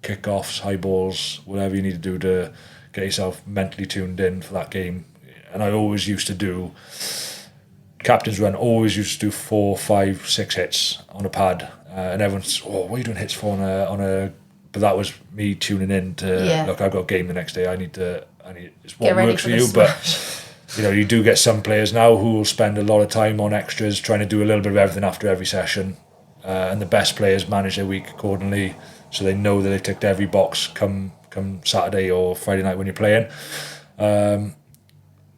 kick-offs, high balls, whatever you need to do to get yourself mentally tuned in for that game. And I always used to do captain's run, always used to do 4, 5, 6 hits on a pad, and everyone's, what are you doing hits for on a but that was me tuning in to look, I've got a game the next day, I need it's what works for you. But you know, you do get some players now who will spend a lot of time on extras, trying to do a little bit of everything after every session, and the best players manage their week accordingly, so they know that they've ticked every box come Saturday or Friday night when you're playing.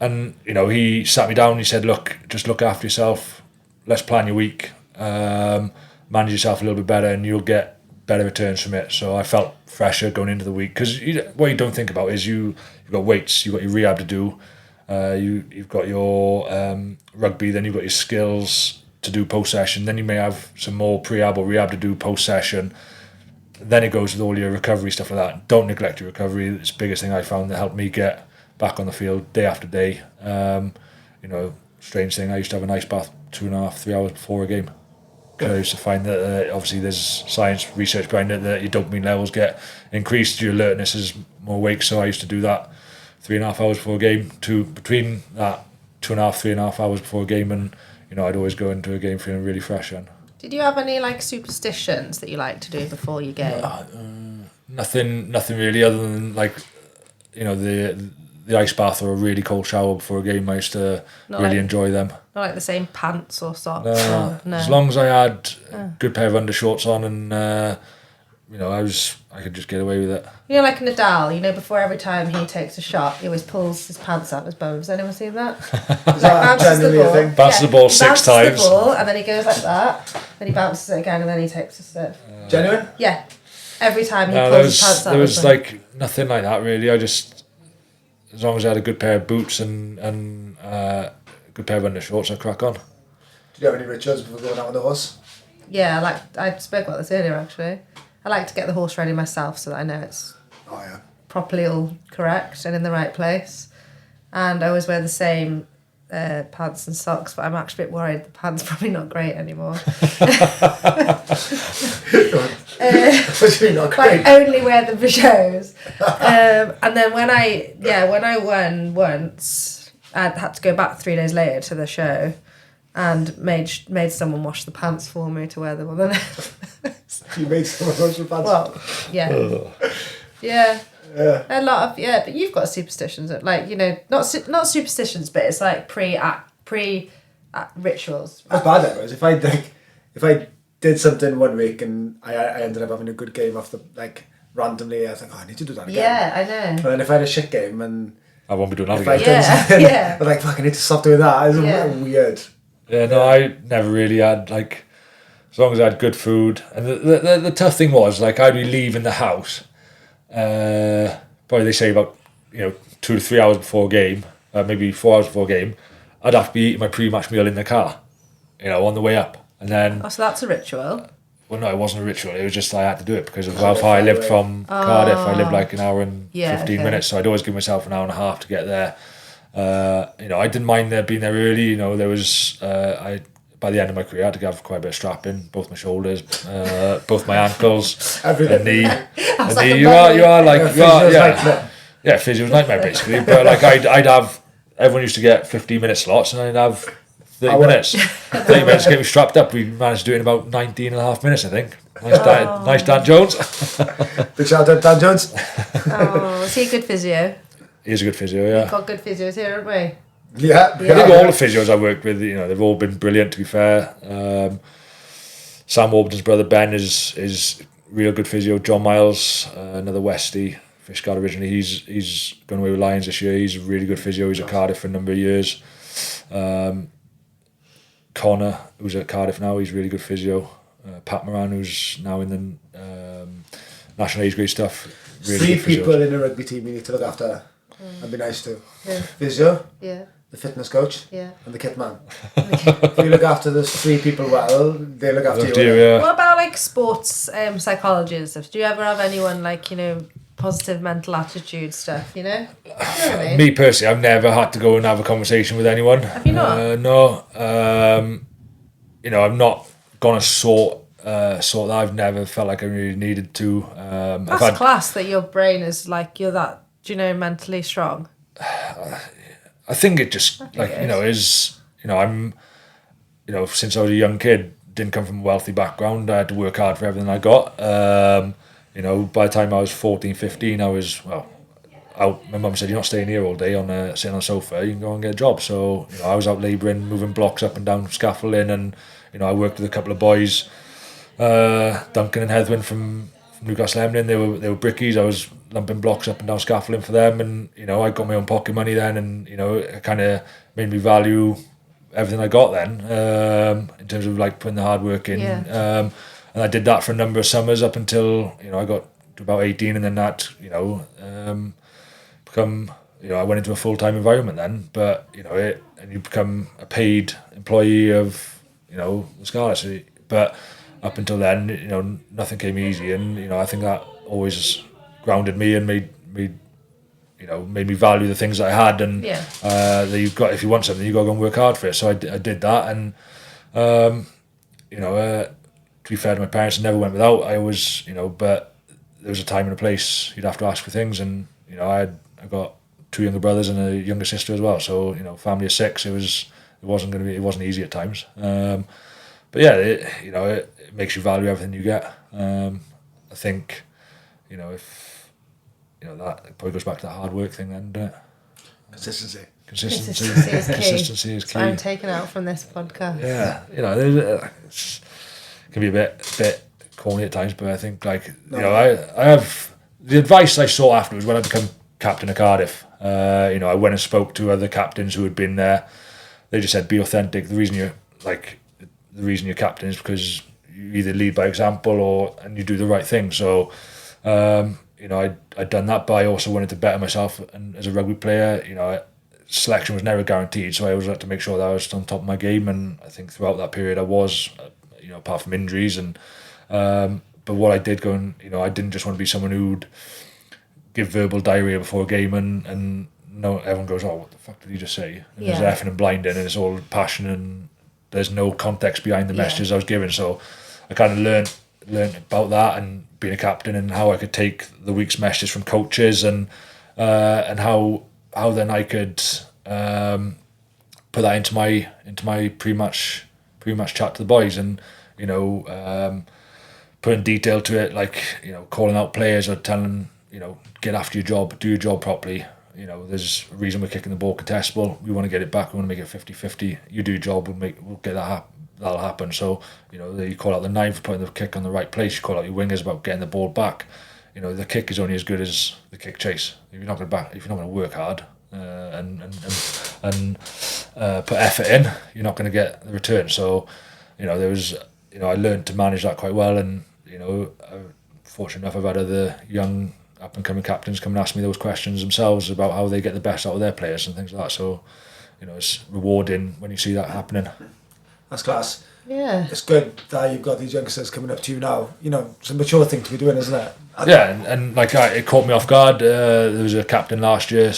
And you know, he sat me down, he said, look, just look after yourself, let's plan your week, manage yourself a little bit better, and you'll get better returns from it. So I felt fresher going into the week, because what you don't think about is you've got weights, you've got your rehab to do, you've got your rugby, then you've got your skills to do post-session, then you may have some more pre-ab or rehab to do post-session, then it goes with all your recovery, stuff like that. Don't neglect your recovery. It's the biggest thing I found that helped me get back on the field day after day. You know, strange thing, I used to have an ice bath 2.5, 3 hours before a game. I used to find that obviously there's science research behind it, that your dopamine levels get increased, your alertness is more awake. So I used to do that 3.5 hours before a game, between that 2.5, 3.5 hours before a game, and you know, I'd always go into a game feeling really fresh then. Did you have any like superstitions that you like to do before you game? Nothing really, other than like, you know, the ice bath or a really cold shower before a game. I used to really enjoy them. Not like the same pants or socks? No. As long as I had a good pair of undershorts on, and you know, I could just get away with it. You know, like Nadal, you know, before every time he takes a shot, he always pulls his pants out of his bum. Has anyone seen that? Is that generally a thing? Bounces the ball 6 times. The ball, and then he goes like that, then he bounces it again, and then he takes a sip. Genuine? Yeah. Every time he pulls his pants out. There was like nothing like that really. I just, as long as I had a good pair of boots and a good pair of undershorts, I'd crack on. Did you have any rituals before going out on the horse? Yeah, I spoke about this earlier actually. I like to get the horse ready myself so that I know it's properly all correct and in the right place. And I always wear the same pants and socks, but I'm actually a bit worried the pants are probably not great anymore. Not great. I only wear them for shows. And then when I won once, I had to go back 3 days later to the show and made someone wash the pants for me to wear them on the next. You made someone wash the pants? Well, yeah. Yeah. A lot of, but you've got superstitions, like, you know, not superstitions, but it's like pre rituals. That's bad, that was. If I did something one week and I ended up having a good game after, like, randomly, I was like, I need to do that again. Yeah, I know. And then if I had a shit game and I won't be doing that if again. I did something, I'm like, fuck, I need to stop doing that. It's weird. Yeah, no, I never really had, like, as long as I had good food. And the tough thing was, like, I'd be leaving the house probably they say about 2 to 3 hours before a game, maybe 4 hours before a game, I'd have to be eating my pre-match meal in the car, on the way up. And then, Oh, so that's a ritual. well, no, it wasn't a ritual. It was just I had to do it because of how far I lived from Cardiff. I lived like an hour and 15 minutes, so I'd always give myself an hour and a half to get there. I didn't mind being there early. There was by the end of my career, I had to have quite a bit of strapping, both my shoulders, both my ankles, Everything. the knee. Like You are physio's nightmare basically. But like I'd have, everyone used to get 15-minute slots, and I'd have 30 minutes. 30 minutes to get me strapped up. We managed to do it in about 19 and a half minutes, I think. Nice Dan Jones. Big shout out Dan Jones. Oh, is he a good physio? He's a good physio, yeah. We've got good physios here, haven't we? Yeah. I think all the physios I've worked with, they've all been brilliant, to be fair. Sam Warburton's brother Ben is real good physio. John Miles, another Westie, Fishguard originally, he's gone away with Lions this year. He's a really good physio. He's at Cardiff for a number of years. Connor, who's at Cardiff now, he's really good physio. Pat Moran, who's now in the national age grade stuff. Really 3 people in a rugby team you need to look after. That'd be nice too. Yeah. Physio, Yeah. the fitness coach, Yeah. and the kit man. If you look after those 3 people well, they look after you. Yeah. What about like sports psychology and stuff? Do you ever have anyone like, positive mental attitude stuff, You know what I mean? Me personally, I've never had to go and have a conversation with anyone. Have you not? No. I've not gone to sort that. I've never felt like I really needed to. That's class that your brain is like, you're that, mentally strong. I think it just I'm since I was a young kid, didn't come from a wealthy background. I had to work hard for everything I got. By the time I was 14, 15, I was out. My mum said, "You're not staying here all day sitting on the sofa. You can go and get a job." So I was out labouring, moving blocks up and down scaffolding, and I worked with a couple of boys, Duncan and Heathwin from Newcastle Emlyn. They were brickies. I was lumping blocks up and down scaffolding for them, and I got my own pocket money then, and it kind of made me value everything I got then, in terms of like putting the hard work in. Yeah. And I did that for a number of summers up until I got to about 18, and then that become I went into a full-time environment then, but and you become a paid employee of the Scarlets. But up until then, nothing came easy, and I think that always grounded me and made me value the things that I had, and that you've got, if you want something, you got to go and work hard for it. So I did that, and to be fair to my parents, I never went without. I always, but there was a time and a place you'd have to ask for things, and I got 2 younger brothers and a younger sister as well. So family of 6. It wasn't easy at times. But yeah, it makes you value everything you get. I think, if that probably goes back to that hard work thing then, doesn't it? Consistency. Consistency is key. So I'm taken out from this podcast. Yeah, it can be a bit corny at times, but I think I have the advice I saw afterwards when I became captain of Cardiff. I went and spoke to other captains who had been there. They just said, be authentic. The reason you're captain is because you either lead by example and you do the right thing. So I'd done that, but I also wanted to better myself, and as a rugby player, selection was never guaranteed, so I always had to make sure that I was on top of my game, and I think throughout that period I was, apart from injuries, and but what I did go and I didn't just want to be someone who'd give verbal diarrhea before a game, and no, everyone goes, oh, what the fuck did he just say? And there's effing and blinding, and it's all passion, and there's no context behind the messages I was giving. So I kind of learned about that, and being a captain, and how I could take the week's messages from coaches, and how then I could put that into my pre-match chat to the boys, and putting detail to it, like calling out players or telling get after your job, do your job properly. There's a reason we're kicking the ball contestable. We want to get it back. We want to make it 50-50. You do your job, we'll get that that'll happen. So you call out the 9 for putting the kick on the right place. You call out your wingers about getting the ball back. The kick is only as good as the kick chase. If you're not going to work hard and put effort in, you're not going to get the return. So there was I learned to manage that quite well, and fortunate enough I've had other young up and coming captains come and ask me those questions themselves about how they get the best out of their players and things like that. So, it's rewarding when you see that happening. That's class. Yeah. It's good that you've got these youngsters coming up to you now. It's a mature thing to be doing, isn't it? Yeah, and like it caught me off guard. There was a captain last year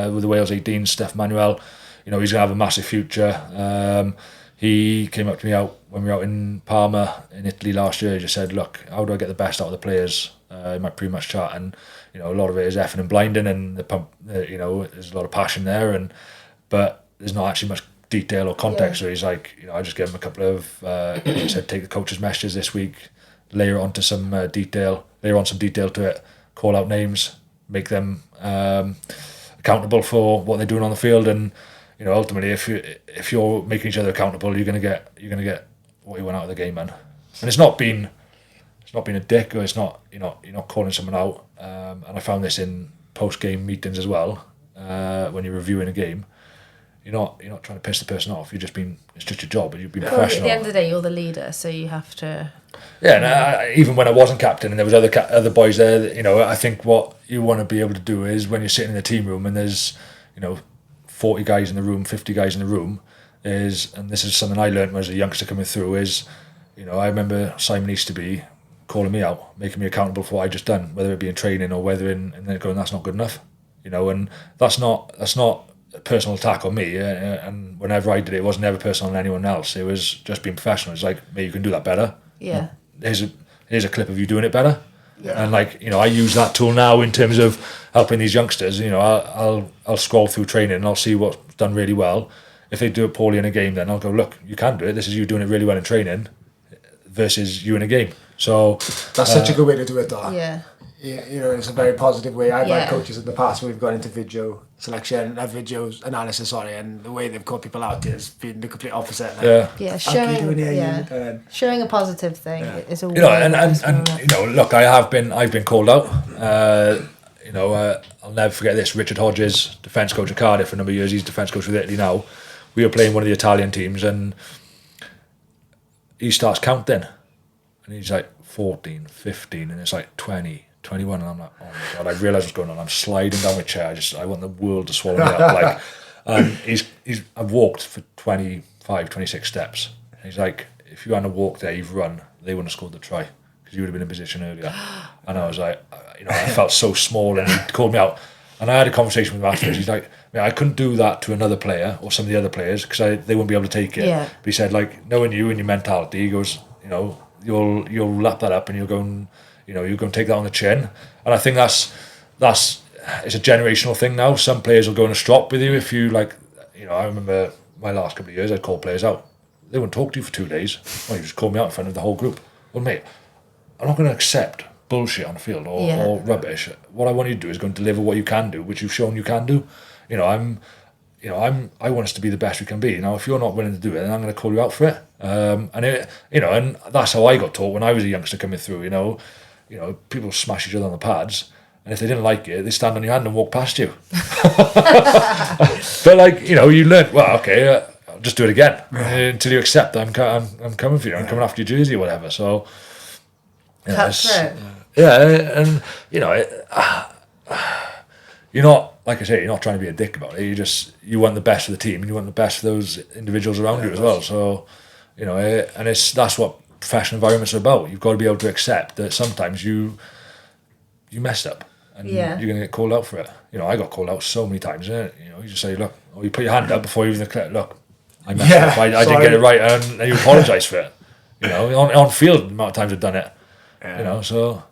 with the Wales 18, Steph Manuel. He's going to have a massive future. He came up to me out when we were out in Parma in Italy last year. He just said, look, how do I get the best out of the players in my pre-match chat? And, a lot of it is effing and blinding, and the pump, there's a lot of passion there, but there's not actually much detail or context. So he's like, I just gave him a couple of, he said, take the coach's messages this week, layer onto some detail, layer on some detail to it, call out names, make them accountable for what they're doing on the field, and ultimately, if you're making each other accountable, you're gonna get what you want out of the game, man. And it's not being a dick, or you're not calling someone out. And I found this in post-game meetings as well. When you're reviewing a game, you're not trying to piss the person off. It's just your job, and you've been professional. At the end of the day, you're the leader, so you have to. Yeah, and even when I wasn't captain and there was other boys there, I think what you want to be able to do is when you're sitting in the team room and there's 40 guys in the room, 50 guys in the room, and this is something I learned as a youngster coming through, is, I remember Simon Easterby calling me out, making me accountable for what I just done, whether it be in training or whether and then going, that's not good enough, and that's not a personal attack on me, and whenever I did it, it wasn't ever personal on anyone else, it was just being professional. It's like, mate, you can do that better. Yeah. Here's a clip of you doing it better. Yeah. And I use that tool now in terms of helping these youngsters. I'll scroll through training and I'll see what's done really well. If they do it poorly in a game, then I'll go, look, you can do it. This is you doing it really well in training versus you in a game. So that's such a good way to do it, though. Yeah. It's a very positive way. I've had coaches in the past where we've gone into video selection, video analysis, and the way they've called people out has been the complete opposite. Showing a positive thing is a look, I've been called out. I'll never forget this. Richard Hodges, defence coach at Cardiff for a number of years. He's defence coach with Italy now. We were playing one of the Italian teams, and he starts counting, and he's like 14, 15, and it's like 20. 21, and I'm like, oh my god, I realise what's going on. I'm sliding down my chair. I want the world to swallow me up. I've walked for 25, 26 steps. And he's like, if you hadn't walked there, you've run, they wouldn't have scored the try because you would have been in position earlier. And I was like, I felt so small, and he called me out. And I had a conversation with him afterwards. He's like, I couldn't do that to another player or some of the other players because they wouldn't be able to take it. Yeah. But he said, knowing you and your mentality, he goes, you'll lap that up and you'll go and you're going to take that on the chin. And I think that's it's a generational thing now. Some players will go in a strop with you if you I remember my last couple of years, I'd call players out. They wouldn't talk to you for 2 days. Well, you just called me out in front of the whole group. Well, mate, I'm not going to accept bullshit on the field or rubbish. What I want you to do is go and deliver what you can do, which you've shown you can do. I want us to be the best we can be. Now, if you're not willing to do it, then I'm going to call you out for it. And that's how I got taught when I was a youngster coming through. People smash each other on the pads, and if they didn't like it, they stand on your hand and walk past you. But you learn. Well, okay, I'll just do it again until you accept that I'm coming for you. I'm coming after your jersey or whatever. So, and you're not, like I say, you're not trying to be a dick about it. You want the best for the team, and you want the best for those individuals around you as well. So, and that's what professional environments are about. You've got to be able to accept that sometimes you messed up and you're going to get called out for it. I got called out so many times. You just say, look, or you put your hand up before you even declare, look, I messed up. I didn't get it right, and you apologise for it. On field, the amount of times I've done it. So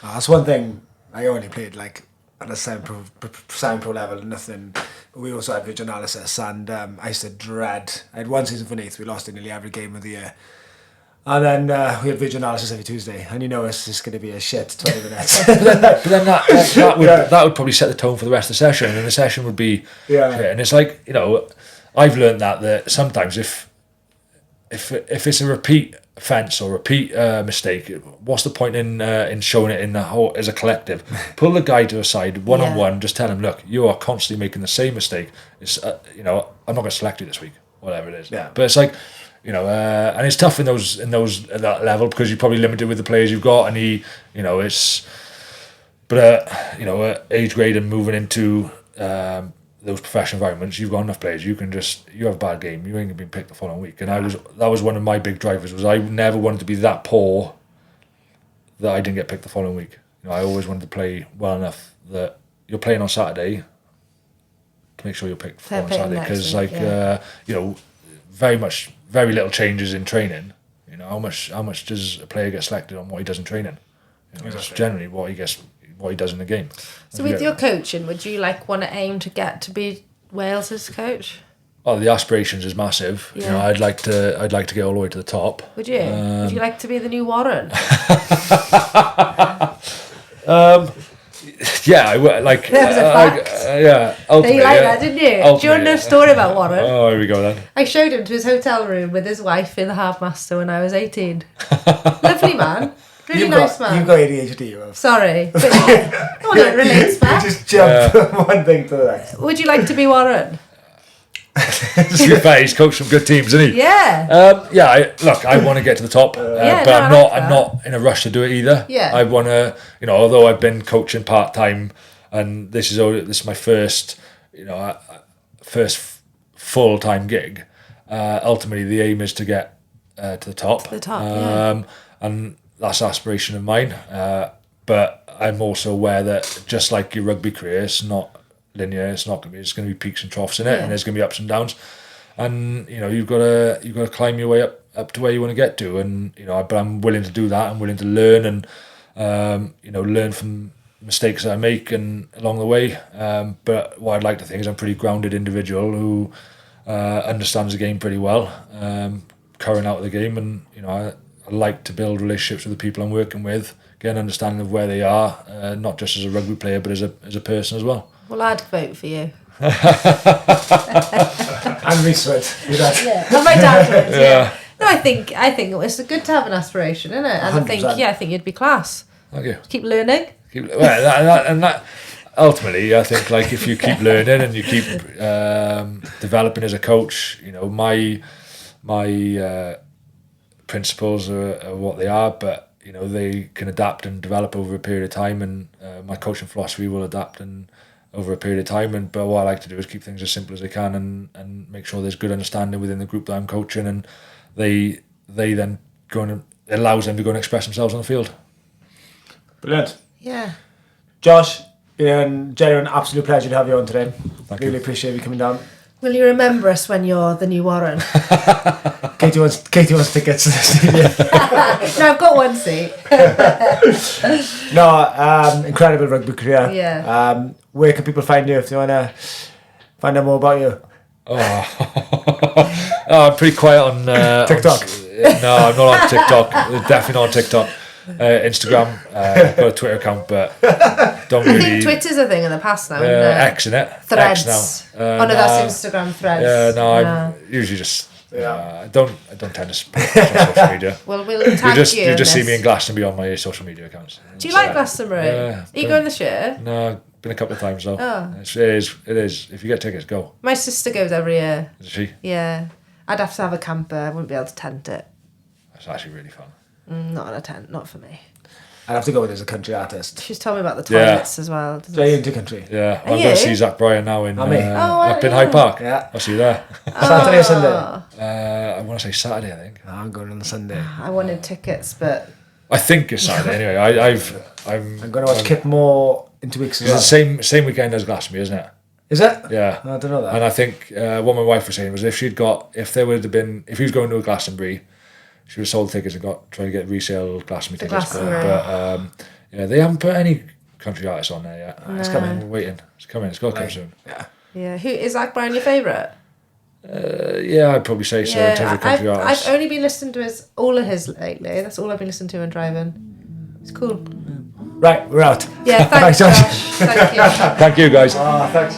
that's one thing. I only played at a semi-pro level, nothing. We also had video analysis, and I used to dread. I had one season for Neath. We lost in nearly every game of the year. And then we had video analysis every Tuesday, and it's just going to be a shit 20 minutes. but then that would probably set the tone for the rest of the session, and the session would be shit. And it's like, I've learned that sometimes if it's a repeat offence or repeat mistake, what's the point in showing it in the whole as a collective? Pull the guy to a side, one-on-one, just tell him, look, you are constantly making the same mistake. It's I'm not going to select you this week, whatever it is. Yeah. But it's like, and it's tough in those at that level because you're probably limited with the players you've got, and it's But at age grade and moving into those professional environments, you've got enough players. You have a bad game, you ain't gonna be picked the following week. And that was one of my big drivers. Was I never wanted to be that poor that I didn't get picked the following week. I always wanted to play well enough that you're playing on Saturday to make sure you're picked on Saturday. Because very little changes in training. How much does a player get selected on what he does in training? It's generally what he does in the game. So with your coaching, would you want to aim to get to be Wales's coach? Oh, the aspirations is massive. Yeah. I'd like to get all the way to the top. Would you? Would you like to be the new Warren? Yeah, I would like. That was a fact. Yeah, you like that, didn't you? Do you want to know a story about Warren? Oh, here we go then. I showed him to his hotel room with his wife in the Halfmaster when I was 18. Lovely man. Really nice man. You've got ADHD, you have. Sorry. But it relates back. You just jump from one thing to the next. Would you like to be Warren? To be fair, he's coached some good teams, isn't he? Yeah. I want to get to the top, but I'm not in a rush to do it either. Yeah. I want to, although I've been coaching part time, and this is my first, first full time gig. Ultimately, the aim is to get to the top. To the top, and that's an aspiration of mine. But I'm also aware that just like your rugby career, it's not linear. It's going to be peaks and troughs in it, and there's going to be ups and downs. And you've got to climb your way up to where you want to get to. And but I'm willing to do that. I'm willing to learn and learn from mistakes that I make and along the way. But what I'd like to think is I'm a pretty grounded individual who understands the game pretty well, current out of the game, and I like to build relationships with the people I'm working with, get an understanding of where they are, not just as a rugby player but as a person as well. Well, I'd vote for you. And Rhys would. Yeah. And my dad would. Yeah. No, I think it's good to have an aspiration, isn't it? And 100%. I think you'd be class. Thank you. Keep learning. That ultimately, I think if you keep learning and you keep developing as a coach, my principles are what they are, but they can adapt and develop over a period of time, and my coaching philosophy will adapt and over a period of time. But what I like to do is keep things as simple as I can and make sure there's good understanding within the group that I'm coaching, and they then it allows them to go and express themselves on the field. Brilliant. Yeah. Josh, been a genuine absolute pleasure to have you on today. Thank really you. appreciate you coming down. Will you remember us when you're the new Warren? Katie wants tickets to the stadium. No, I've got one seat. No, incredible rugby career. Yeah. Where can people find you if they want to find out more about you? I'm pretty quiet on TikTok. No, I'm not on TikTok. Definitely not on TikTok. Instagram, got a Twitter account, but don't really. I think Twitter's a thing in the past now. X in it. Threads. X now. No, that's Instagram Threads. Yeah, no, I'm usually just. I don't tend to spend on social media. Well, we'll tag you just see me in Glastonbury on my social media accounts. Do you like Glastonbury? Yeah. Are you going this year? No, been a couple of times though. Oh. It is. If you get tickets, go. My sister goes every year. Is she? Yeah. I'd have to have a camper. I wouldn't be able to tent it. That's actually really fun. Not on a tent, not for me. I'd have to go with as a country artist. She's told me about the toilets as well. Are you into country? Yeah, Are I'm you? going to see Zach Bryan now in up in Hyde Park. Yeah. I'll see you there. Saturday or Sunday? I want to say Saturday, I think. I'm going on the Sunday. I wanted tickets, but I think it's Saturday anyway. I'm going to watch Kip Moore in 2 weeks as It's well. the same weekend as Glastonbury, isn't it? Is it? Yeah. I don't know that. And I think what my wife was saying was if he was going to a Glastonbury, she would have sold tickets and tried to get resale Glastonbury tickets. But they haven't put any country artists on there yet. It's coming. We're waiting. It's coming. It's got to come soon. yeah. Who is Zach Bryan your favourite? Yeah, I'd probably say so in terms of country artists. I've only been listening to all of his lately. That's all I've been listening to when driving. It's cool. Right, we're out. Yeah, thanks, Thanks, Josh. Josh. Thank you. Thank you, guys. Thanks.